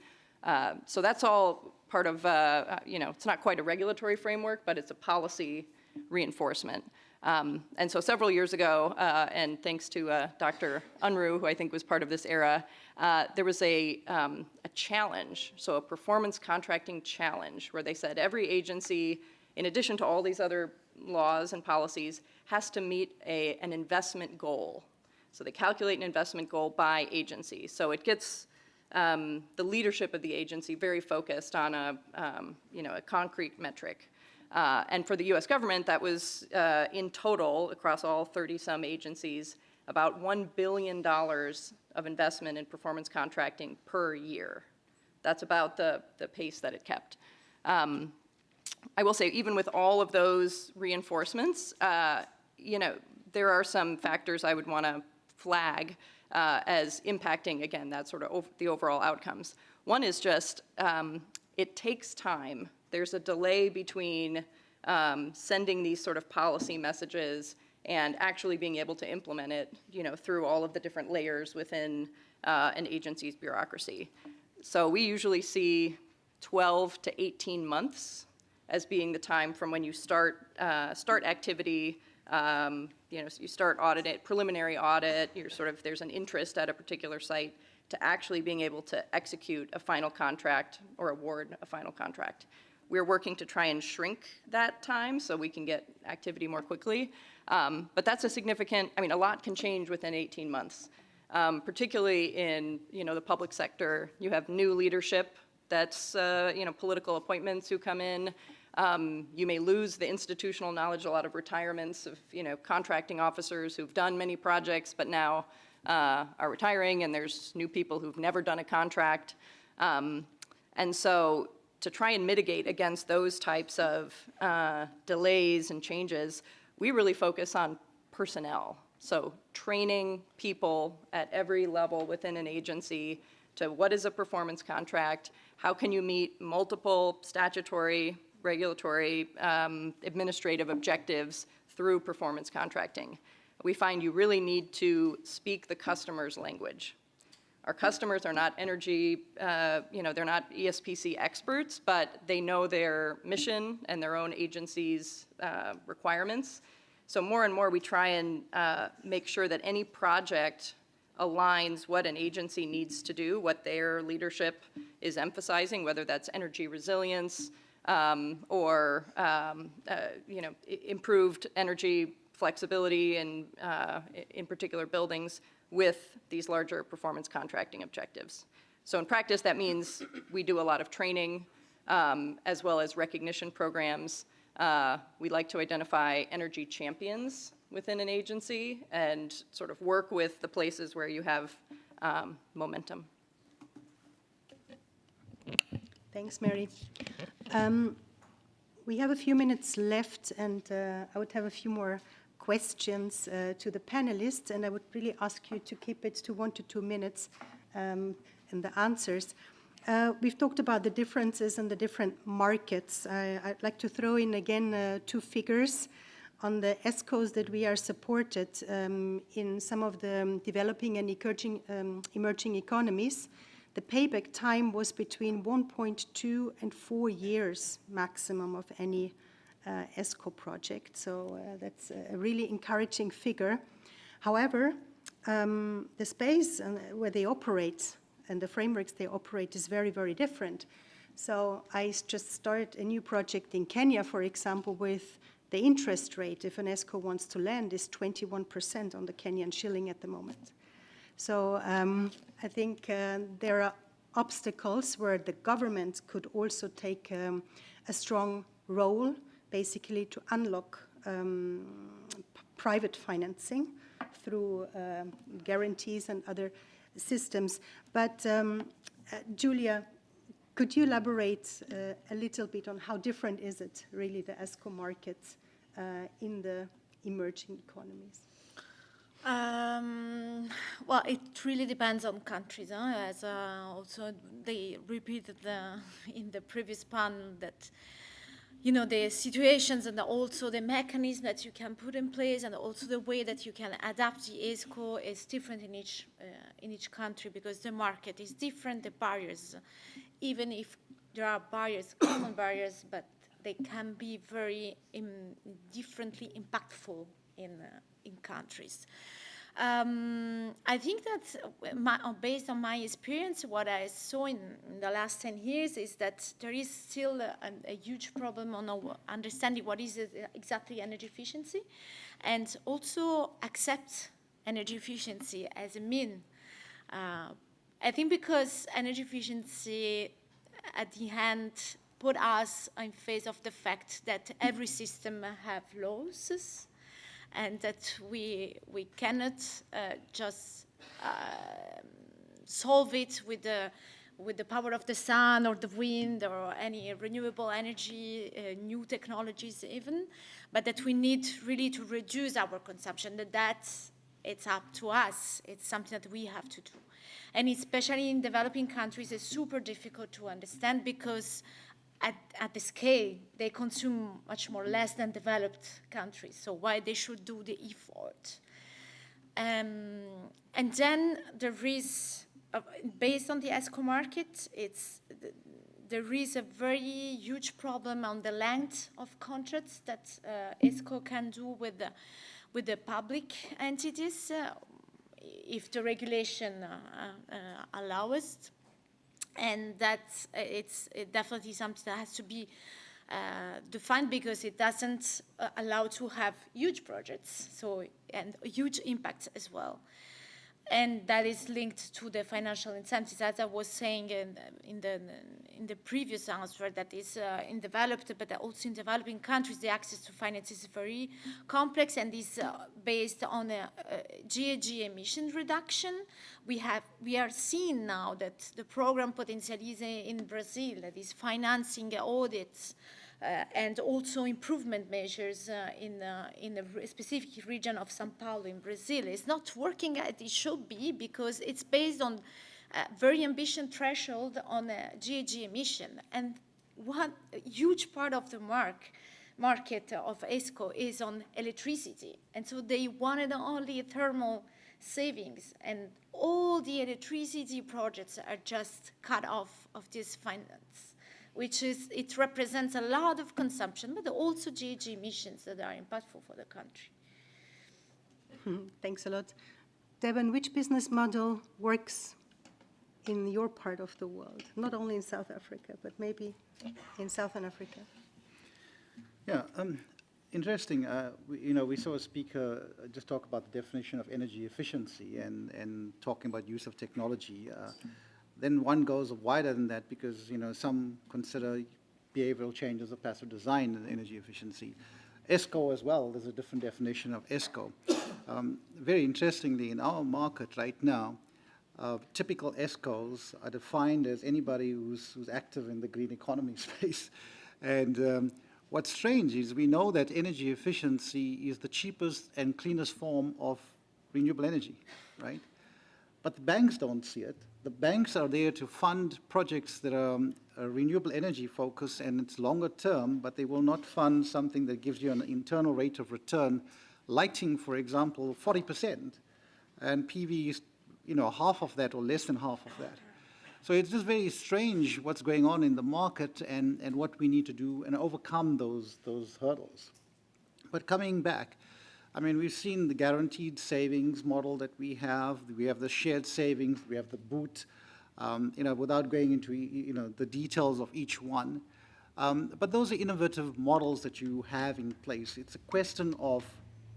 E: So that's all part of, it's not quite a regulatory framework, but it's a policy reinforcement. And so several years ago, and thanks to Dr. Unruh, who I think was part of this era, there was a challenge, so a performance contracting challenge, where they said every agency, in addition to all these other laws and policies, has to meet an investment goal. So they calculate an investment goal by agency. So it gets the leadership of the agency very focused on a concrete metric. And for the U.S. government, that was in total, across all 30-some agencies, about $1 billion of investment in performance contracting per year. That's about the pace that it kept. I will say, even with all of those reinforcements, there are some factors I would want to flag as impacting, again, that sort of the overall outcomes. One is just it takes time. There's a delay between sending these sort of policy messages and actually being able to implement it, through all of the different layers within an agency's bureaucracy. So we usually see 12 to 18 months as being the time from when you start activity. So you start preliminary audit. There's an interest at a particular site to actually being able to execute a final contract or award a final contract. We're working to try and shrink that time so we can get activity more quickly. But that's a significant, a lot can change within 18 months. Particularly in, the public sector, you have new leadership that's, political appointments who come in. You may lose the institutional knowledge, a lot of retirements of, contracting officers who've done many projects but now are retiring, and there's new people who've never done a contract. And so to try and mitigate against those types of delays and changes, we really focus on personnel. So training people at every level within an agency to what is a performance contract, how can you meet multiple statutory, regulatory, administrative objectives through performance contracting. We find you really need to speak the customer's language. Our customers are not energy, they're not ESPC experts, but they know their mission and their own agency's requirements. So more and more we try and make sure that any project aligns what an agency needs to do, what their leadership is emphasizing, whether that's energy resilience or improved energy flexibility in particular buildings with these larger performance contracting objectives. So in practice, that means we do a lot of training as well as recognition programs. We like to identify energy champions within an agency and sort of work with the places where you have momentum.
A: Thanks, Mary. We have a few minutes left, and I would have a few more questions to the panelists, and I would really ask you to keep it to 1 to 2 minutes in the answers. We've talked about the differences in the different markets. I'd like to throw in again 2 figures on the ESCOs that we are supported in some of the developing and emerging economies. The payback time was between 1.2 and 4 years maximum of any ESCO project. So that's a really encouraging figure. However, the space where they operate and the frameworks they operate is very, very different. So I just started a new project in Kenya, for example, with the interest rate, if an ESCO wants to lend, is 21% on the Kenyan shilling at the moment. So I think there are obstacles where the government could also take a strong role, basically to unlock private financing through guarantees and other systems. But Julia, could you elaborate a little bit on how different is it, really, the ESCO markets in the emerging economies?
C: Well, it really depends on countries. As also they repeated in the previous panel that, you know, the situations and also the mechanism that you can put in place and also the way that you can adapt the ESCO is different in each country, because the market is different, the barriers, even if there are barriers, common barriers, but they can be very differently impactful in countries. I think that based on my experience, what I saw in the last 10 years is that there is still a huge problem on understanding what is exactly energy efficiency, and also accept energy efficiency as a mean. I think because energy efficiency at the end put us in face of the fact that every system have losses, and that we cannot just solve it with the power of the sun or the wind or any renewable energy, new technologies even, but that we need really to reduce our consumption, that it's up to us. It's something that we have to do. And especially in developing countries, it's super difficult to understand because at the scale, they consume much more less than developed countries. So why they should do the effort? And then there is, based on the ESCO market, there is a very huge problem on the length of contracts that ESCO can do with the public entities, if the regulation allows it. And that's it's definitely something that has to be defined, because it doesn't allow to have huge projects, and huge impacts as well. And that is linked to the financial incentives, as I was saying in the previous answer, that is in developed, but also in developing countries, the access to finance is very complex and is based on a GHG emission reduction. We are seeing now that the program Potencialize in Brazil, that is financing audits and also improvement measures in a specific region of São Paulo in Brazil, is not working as it should be, because it's based on a very ambitious threshold on GHG emission. And one huge part of the market of ESCO is on electricity. And so they wanted only thermal savings, and all the electricity projects are just cut off of this finance, it represents a lot of consumption, but also GHG emissions that are impactful for the country.
A: Thanks a lot. Devon, which business model works in your part of the world? Not only in South Africa, but maybe in Southern Africa.
D: Yeah, interesting. We saw a speaker just talk about the definition of energy efficiency and talking about use of technology. Then one goes wider than that because, some consider behavioral change as a passive design in energy efficiency. ESCO as well, there's a different definition of ESCO. Very interestingly, in our market right now, typical ESCOs are defined as anybody who's active in the green economy space. And what's strange is we know that energy efficiency is the cheapest and cleanest form of renewable energy, right? But the banks don't see it. The banks are there to fund projects that are renewable energy focused and it's longer term, but they will not fund something that gives you an internal rate of return. Lighting, for example, 40%, and PV is half of that or less than half of that. So it's just very strange what's going on in the market and what we need to do and overcome those hurdles. But coming back, we've seen the guaranteed savings model that we have. We have the shared savings. We have the boot, without going into, the details of each one. But those are innovative models that you have in place. It's a question of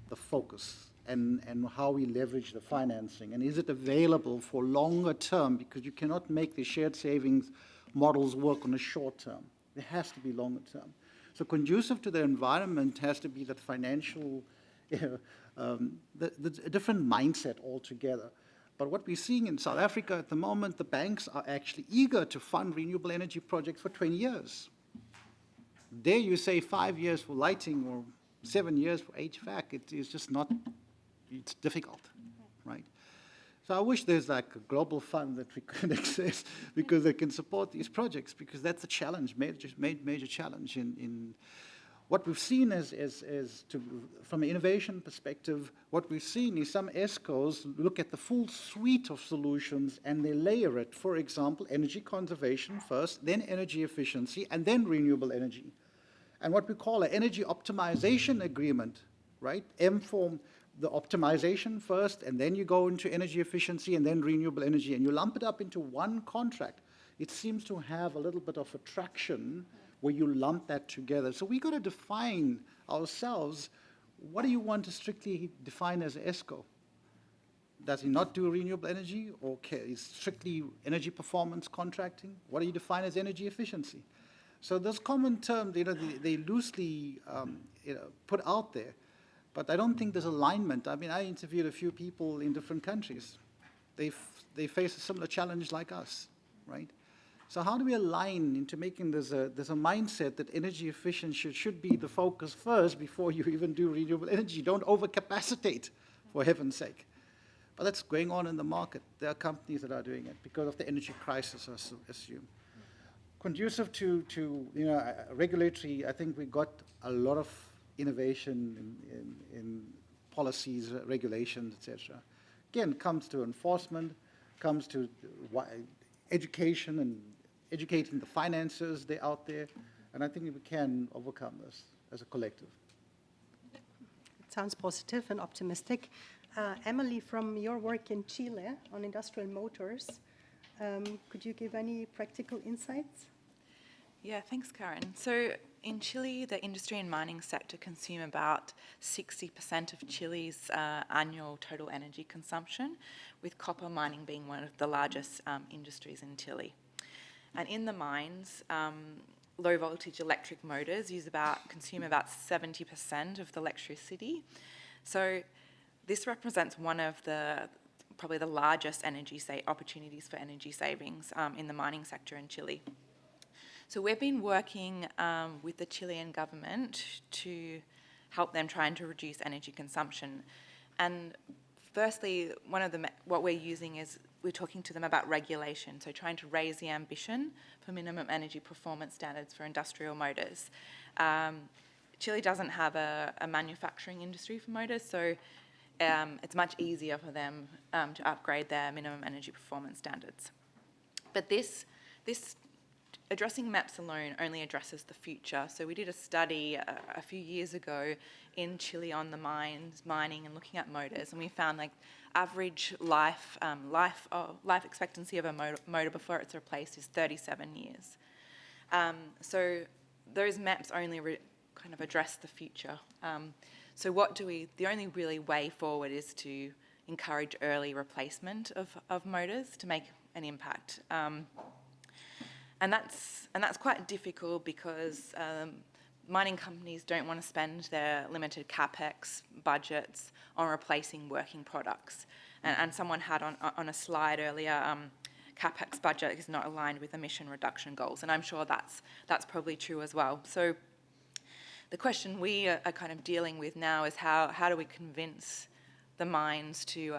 D: the focus and how we leverage the financing. And is it available for longer term? Because you cannot make the shared savings models work on a short term. It has to be longer term. So conducive to the environment has to be that financial, the different mindset altogether. But what we're seeing in South Africa at the moment, the banks are actually eager to fund renewable energy projects for 20 years. There you say 5 years for lighting or 7 years for HVAC. It is just not, it's difficult, right? So I wish there's like a global fund that we could access because they can support these projects, because that's a challenge, major challenge in what we've seen from an innovation perspective. What we've seen is some ESCOs look at the full suite of solutions and they layer it. For example, energy conservation first, then energy efficiency, and then renewable energy. And what we call an energy optimization agreement, right? M-form, the optimization first, and then you go into energy efficiency and then renewable energy, and you lump it up into one contract. It seems to have a little bit of attraction where you lump that together. So we got to define ourselves, what do you want to strictly define as ESCO? Does he not do renewable energy, or is strictly energy performance contracting? What do you define as energy efficiency? So those common terms, they loosely put out there, but I don't think there's alignment. I interviewed a few people in different countries. They face a similar challenge like us, right? So how do we align into making there's a mindset that energy efficiency should be the focus first before you even do renewable energy? Don't overcapacitate, for heaven's sake. But that's going on in the market. There are companies that are doing it because of the energy crisis, I assume. Conducive to regulatory, I think we got a lot of innovation in policies, regulations, etc. Again, comes to enforcement, comes to education and educating the financiers out there, and I think we can overcome this as a collective.
A: It sounds positive and optimistic. Emily, from your work in Chile on industrial motors, could you give any practical insights?
F: Yeah, thanks, Karen. So in Chile, the industry and mining sector consume about 60% of Chile's annual total energy consumption, with copper mining being one of the largest industries in Chile. And in the mines, low voltage electric motors consume about 70% of the electricity. So this represents one of probably the largest opportunities for energy savings in the mining sector in Chile. So we've been working with the Chilean government to help them trying to reduce energy consumption. And firstly, what we're using is we're talking to them about regulation, so trying to raise the ambition for minimum energy performance standards for industrial motors. Chile doesn't have a manufacturing industry for motors, so it's much easier for them to upgrade their minimum energy performance standards. But this addressing MEPs alone only addresses the future. So we did a study a few years ago in Chile on the mining and looking at motors, and we found like average life expectancy of a motor before it's replaced is 37 years. So those MEPs only kind of address the future. So the only really way forward is to encourage early replacement of motors to make an impact. And that's quite difficult because mining companies don't want to spend their limited capex budgets on replacing working products. And someone had on a slide earlier, capex budget is not aligned with emission reduction goals, and I'm sure that's probably true as well. So the question we are kind of dealing with now is how do we convince the mines to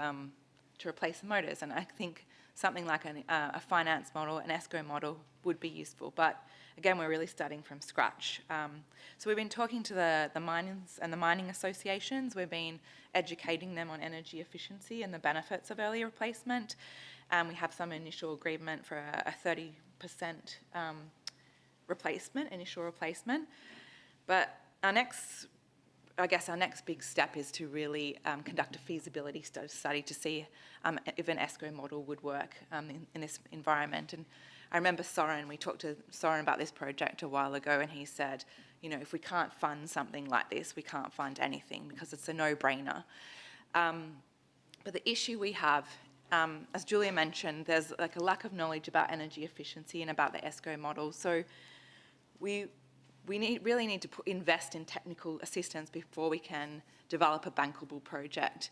F: replace the motors? And I think something like a finance model, an ESCO model, would be useful. But again, we're really starting from scratch. So we've been talking to the mines and the mining associations. We've been educating them on energy efficiency and the benefits of early replacement. We have some initial agreement for a 30% initial replacement. But our next big step is to really conduct a feasibility study to see if an ESCO model would work in this environment. And I remember we talked to Soren about this project a while ago, and he said, if we can't fund something like this, we can't fund anything because it's a no-brainer. But the issue we have, as Julia mentioned, there's like a lack of knowledge about energy efficiency and about the ESCO model. So we really need to invest in technical assistance before we can develop a bankable project.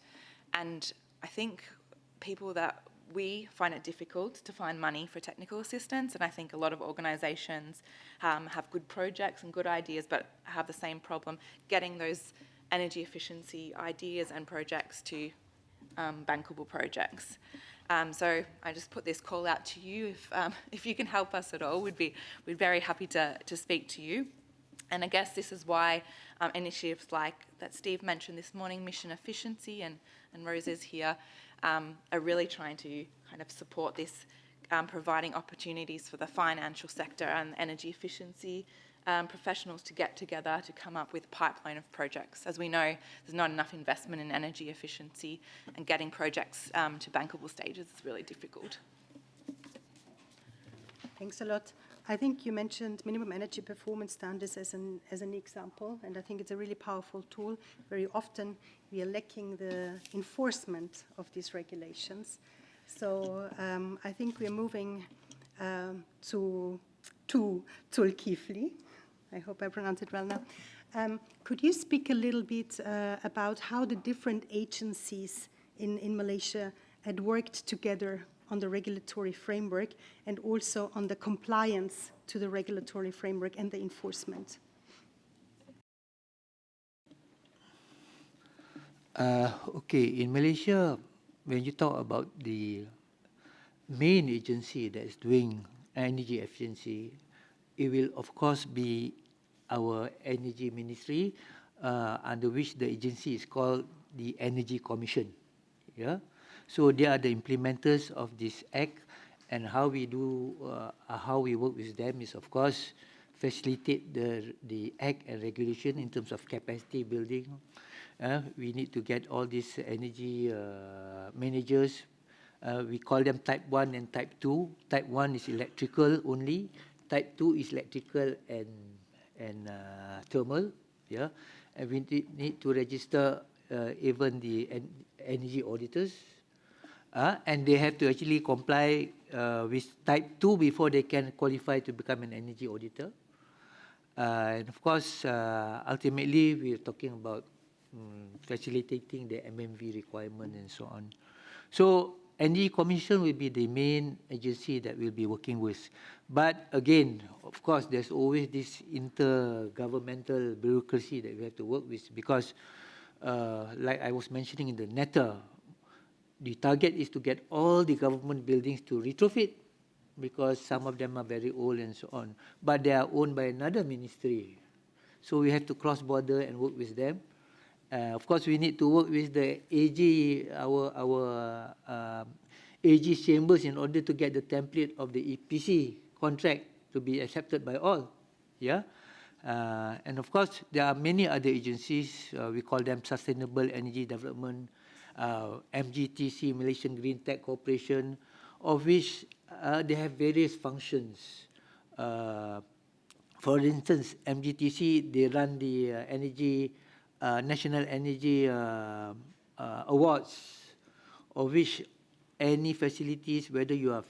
F: And I think we find it difficult to find money for technical assistance, and I think a lot of organisations have good projects and good ideas, but have the same problem getting those energy efficiency ideas and projects to bankable projects. So I just put this call out to you. If you can help us at all, we'd be very happy to speak to you. And I guess this is why initiatives like that Steve mentioned this morning, Mission Efficiency, and Rose is here, are really trying to kind of support this, providing opportunities for the financial sector and energy efficiency professionals to get together to come up with a pipeline of projects. As we know, there's not enough investment in energy efficiency, and getting projects to bankable stages is really difficult.
A: Thanks a lot. I think you mentioned minimum energy performance standards as an example, and I think it's a really powerful tool. Very often we are lacking the enforcement of these regulations. So I think we are moving to Zulkifli. I hope I pronounce it well now. Could you speak a little bit about how the different agencies in Malaysia had worked together on the regulatory framework and also on the compliance to the regulatory framework and the enforcement?
B: Okay, in Malaysia, when you talk about the main agency that is doing energy efficiency, it will of course be our energy ministry, under which the agency is called the Energy Commission. Yeah. So they are the implementers of this act, and how we work with them is, of course, facilitate the act and regulation in terms of capacity building. We need to get all these energy managers. We call them Type 1 and Type 2. Type 1 is electrical only. Type 2 is electrical and thermal. Yeah, and we need to register even the energy auditors. And they have to actually comply with Type 2 before they can qualify to become an energy auditor. And of course, ultimately, we're talking about facilitating the MMV requirement and so on. So Energy Commission will be the main agency that we'll be working with. But again, of course, there's always this intergovernmental bureaucracy that we have to work with, because like I was mentioning in the NETA, the target is to get all the government buildings to retrofit, because some of them are very old and so on. But they are owned by another ministry. So we have to cross border and work with them. Of course, we need to work with the AG, our AG chambers, in order to get the template of the EPC contract to be accepted by all. Yeah. And of course, there are many other agencies. We call them Sustainable Energy Development, MGTC, Malaysian Green Tech Corporation, of which they have various functions. For instance, MGTC, they run the National Energy Awards, of which any facilities, whether you are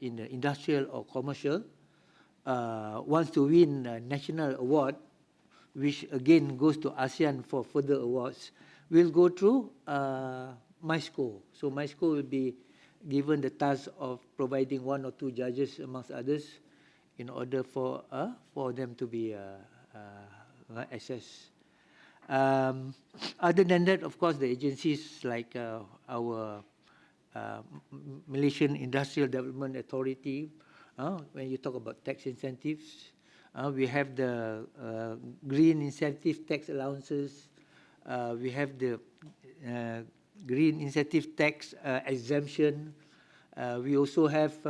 B: in the industrial or commercial, wants to win a national award, which again goes to ASEAN for further awards, will go through MISCO. So MISCO will be given the task of providing 1 or 2 judges, amongst others, in order for them to be assessed. Other than that, of course, the agencies like our Malaysian Industrial Development Authority, when you talk about tax incentives, we have the green incentive tax allowances, we have the green incentive tax exemption, we also have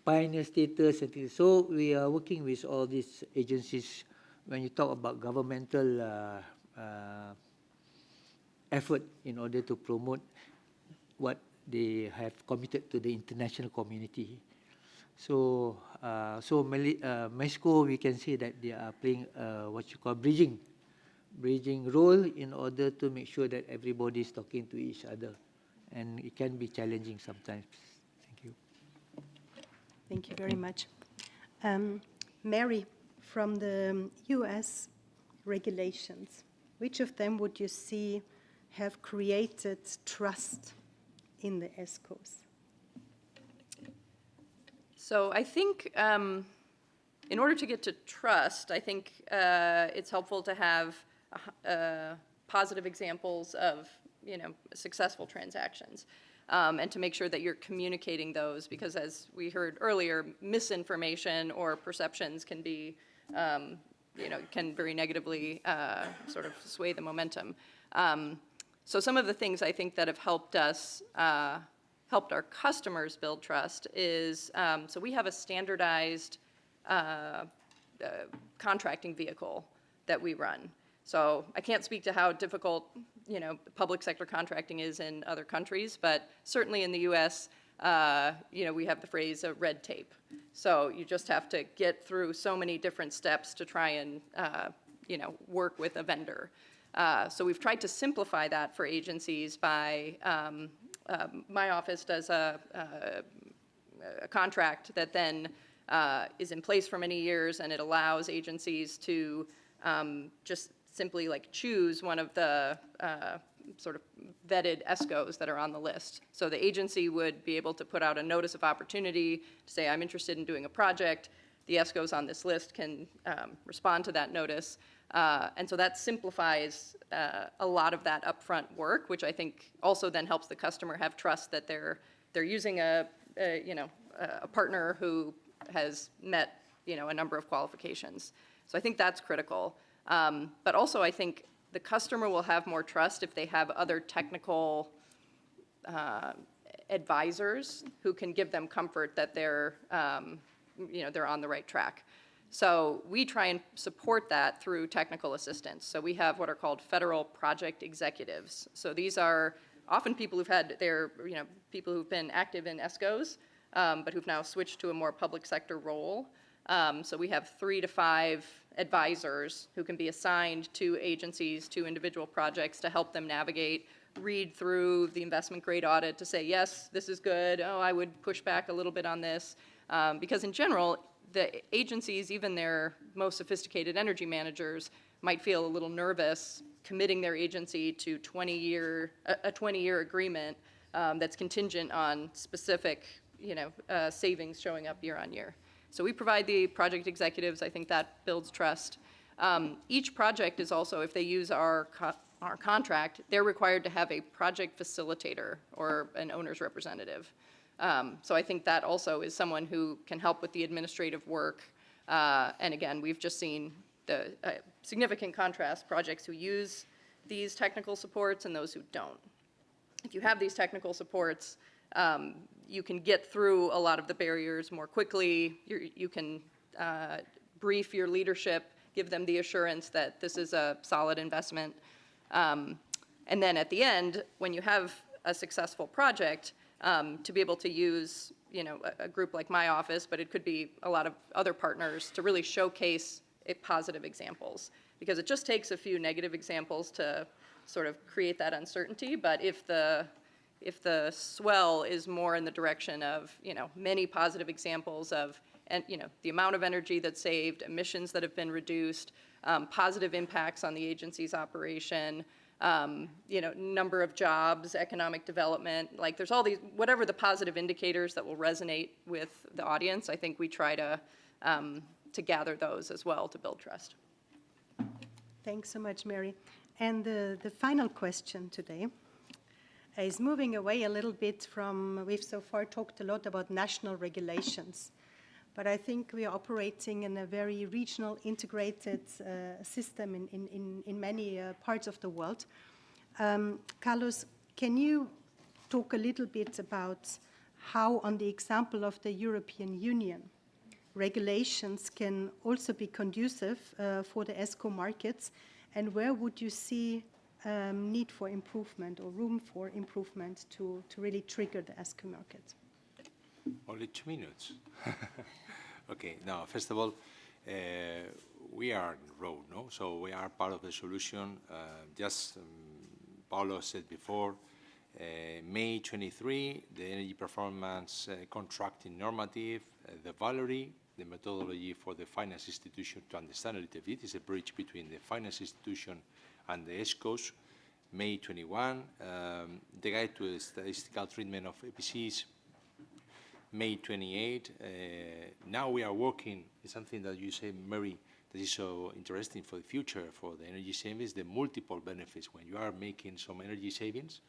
B: pioneer status. So we are working with all these agencies when you talk about governmental effort in order to promote what they have committed to the international community. So, MISCO, we can say that they are playing what you call bridging role in order to make sure that everybody is talking to each other, and it can be challenging sometimes. Thank you.
A: Thank you very much. Mary, from the US regulations, which of them would you see have created trust in the ESCOs?
E: So I think in order to get to trust, I think it's helpful to have positive examples of, successful transactions, and to make sure that you're communicating those, because as we heard earlier, misinformation or perceptions can be, can very negatively sort of sway the momentum. So some of the things I think that have helped us, helped our customers build trust is, so we have a standardized contracting vehicle that we run. So I can't speak to how difficult, public sector contracting is in other countries, but certainly in the US, we have the phrase red tape. So you just have to get through so many different steps to try and, work with a vendor. So we've tried to simplify that for agencies by, my office does a contract that then is in place for many years, and it allows agencies to just simply choose one of the sort of vetted ESCOs that are on the list. So the agency would be able to put out a notice of opportunity to say, I'm interested in doing a project. The ESCOs on this list can respond to that notice. And so that simplifies a lot of that upfront work, which I think also then helps the customer have trust that they're using a partner who has met a number of qualifications. So I think that's critical. But also I think the customer will have more trust if they have other technical advisors who can give them comfort that they're they're on the right track. So we try and support that through technical assistance. So we have what are called federal project executives. So these are often people who've had people who've been active in ESCOs, but who've now switched to a more public sector role. So we have 3 to 5 advisors who can be assigned to agencies, to individual projects, to help them navigate, read through the investment grade audit to say, yes, this is good. Oh, I would push back a little bit on this. Because in general, the agencies, even their most sophisticated energy managers, might feel a little nervous committing their agency to a 20-year agreement that's contingent on specific savings showing up year on year. So we provide the project executives. I think that builds trust. Each project is also, if they use our contract, they're required to have a project facilitator or an owner's representative. So I think that also is someone who can help with the administrative work. And again, we've just seen the significant contrast, projects who use these technical supports and those who don't. If you have these technical supports, you can get through a lot of the barriers more quickly. You can brief your leadership, give them the assurance that this is a solid investment. And then at the end, when you have a successful project, to be able to use, a group like my office, but it could be a lot of other partners, to really showcase positive examples. Because it just takes a few negative examples to sort of create that uncertainty. But if the swell is more in the direction of, many positive examples of, and the amount of energy that's saved, emissions that have been reduced, positive impacts on the agency's operation, number of jobs, economic development, like there's all these, whatever the positive indicators that will resonate with the audience, I think we try to gather those as well to build trust.
A: Thanks so much, Mary. And the final question today is moving away a little bit from, we've so far talked a lot about national regulations, but I think we are operating in a very regional, integrated system in many parts of the world. Carlos, can you talk a little bit about how, on the example of the European Union, regulations can also be conducive for the ESCO markets, and where would you see need for improvement or room for improvement to really trigger the ESCO market?
G: Only 2 minutes. Okay, now, first of all, we are on the road, no? So we are part of the solution. Paulo said before, May 23, the energy performance contracting normative, the Valerie, the methodology for the finance institution to understand a little bit, is a bridge between the finance institution and the ESCOs. May 21, the guide to the statistical treatment of EPCs. May 28, now we are working, it's something that you say, Mary, that is so interesting for the future, for the energy savings, the multiple benefits. When you are making some energy savings,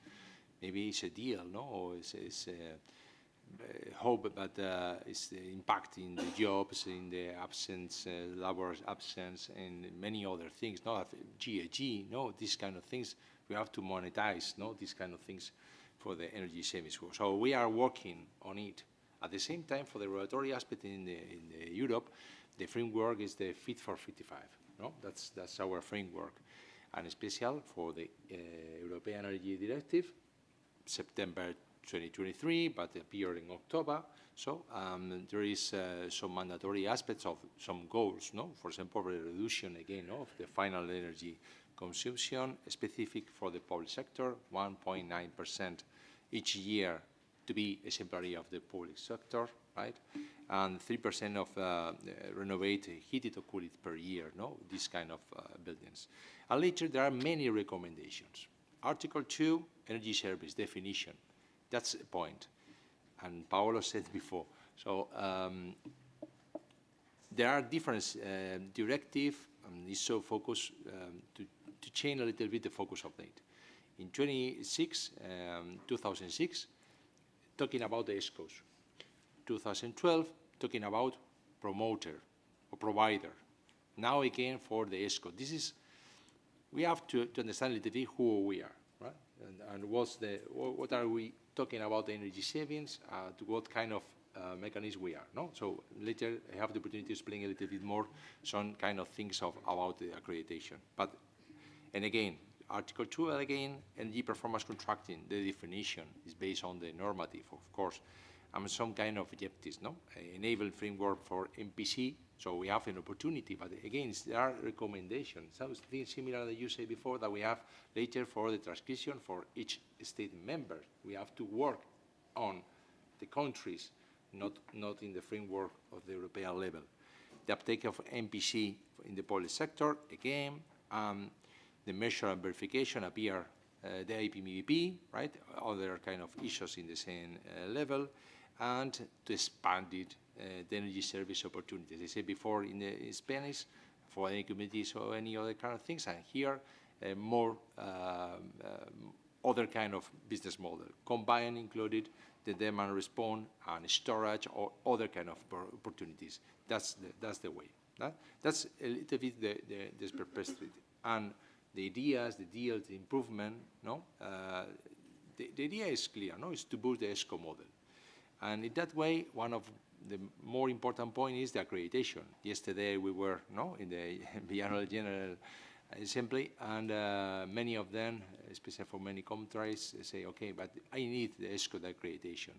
G: maybe it's a deal, no? Or it's hope, but it's the impact in the jobs, in the absence, labor absence, and many other things. No, GAG, no, these kind of things. We have to monetize, no, these kind of things for the energy savings. So we are working on it. At the same time, for the regulatory aspect in Europe, the framework is the Fit for 55. No, that's our framework, and special for the European Energy Directive, September 2023, but appeared in October. So there is some mandatory aspects of some goals, no? For example, the reduction again of the final energy consumption, specific for the public sector, 1.9% each year to be exemplary of the public sector, right? And 3% of renovate heated or cooled per year, no? These kind of buildings. And later, there are many recommendations. Article 2, energy service definition. That's a point. And Paolo said before. So there are different directives, and it's so focused to change a little bit the focus of it. In 2006, talking about the ESCOs. 2012, talking about promoter or provider. Now again for the ESCO. This is, we have to understand a little bit who we are, right? And what are we talking about the energy savings, to what kind of mechanism we are, no? So later I have the opportunity to explain a little bit more some kind of things about the accreditation. But, and again, Article 2, again, energy performance contracting, the definition is based on the normative, of course, and some kind of objectives, no? Enable framework for MPC, so we have an opportunity, but again, there are recommendations, something similar that you said before that we have later for the transcription for each state member. We have to work on the countries, not in the framework of the European level. The uptake of MPC in the public sector, again, the measure and verification appear the IPMVP, right? Other kind of issues in the same level, and to expand it, the energy service opportunities. I said before in Spanish, for any communities or any other kind of things, and here more other kind of business model, combined included the demand response and storage or other kind of opportunities. That's the way. That's a little bit the perspective. And the ideas, the deals, the improvement, no? the idea is clear, no? It's to boost the ESCO model. And in that way, one of the more important point is the accreditation. Yesterday we were in the Biennial General Assembly, and many of them, especially for many countries, say, okay, but I need the ESCO accreditation.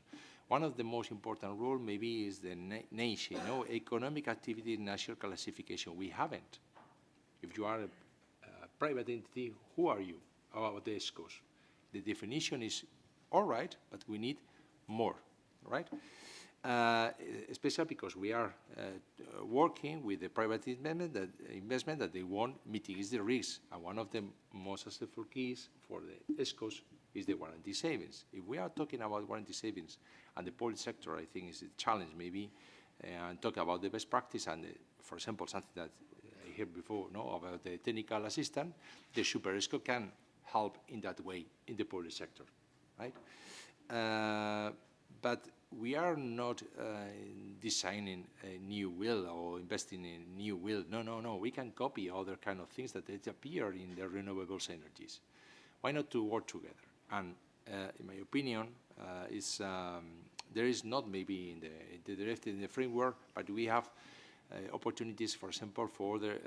G: One of the most important rules maybe is the NACE, Economic Activity National Classification. We haven't. If you are a private entity, who are you about the ESCOs? The definition is all right, but we need more, right? Especially because we are working with the private investment that they want mitigates the risk. And one of the most successful keys for the ESCOs is the warranty savings. If we are talking about warranty savings, and the public sector, I think, is a challenge maybe, and talk about the best practice and, for example, something that I heard before, about the technical assistant, the Super ESCO can help in that way in the public sector, right? But we are not designing a new wheel or investing in a new wheel. No. We can copy other kind of things that appear in the renewables energies. Why not to work together? And in my opinion, there is not maybe in the framework, but we have opportunities, for example, for the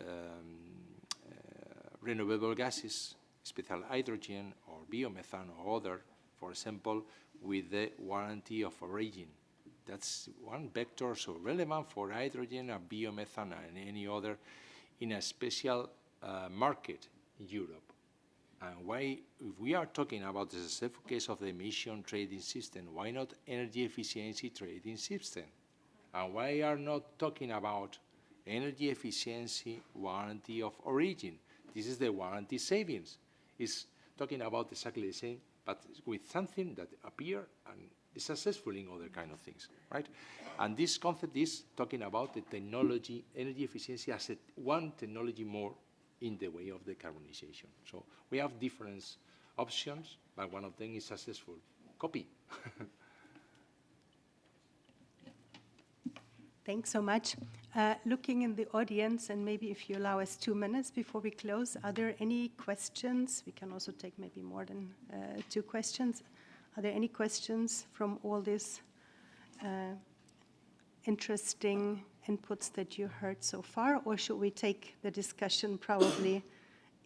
G: renewable gases, especially hydrogen or biomethane or other, for example, with the warranty of origin. That's one vector so relevant for hydrogen and biomethane and any other in a special market in Europe. And why, if we are talking about the specific case of the emission trading system, why not energy efficiency trading system? And why are not talking about energy efficiency warranty of origin? This is the warranty savings. It's talking about exactly the same, but with something that appear and is successful in other kind of things, right? And this concept is talking about the technology, energy efficiency as one technology more in the way of decarbonization. So we have different options, but one of them is successful. Copy.
A: Thanks so much. Looking in the audience, and maybe if you allow us 2 minutes before we close, are there any questions? We can also take maybe more than 2 questions. Are there any questions from all these interesting inputs that you heard so far, or should we take the discussion probably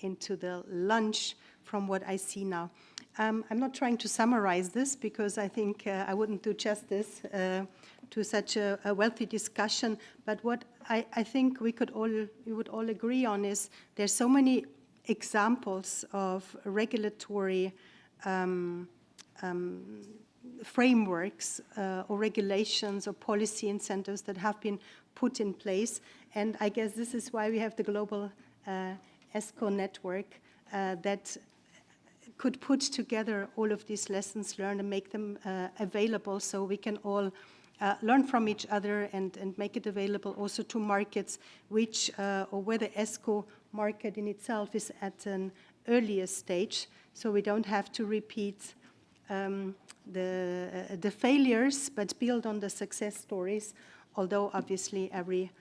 A: into the lunch from what I see now? I'm not trying to summarize this because I think I wouldn't do justice to such a wealthy discussion, but what I think we would all agree on is there's so many examples of regulatory frameworks or regulations or policy incentives that have been put in place. And I guess this is why we have the global ESCO network that could put together all of these lessons learned and make them available so we can all learn from each other and make it available also to markets which, or where the ESCO market in itself is at an earlier stage, so we don't have to repeat the failures, but build on the success stories, although obviously every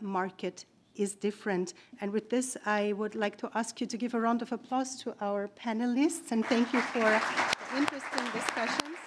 A: market is different. And with this, I would like to ask you to give a round of applause to our panelists, and thank you for interesting discussions.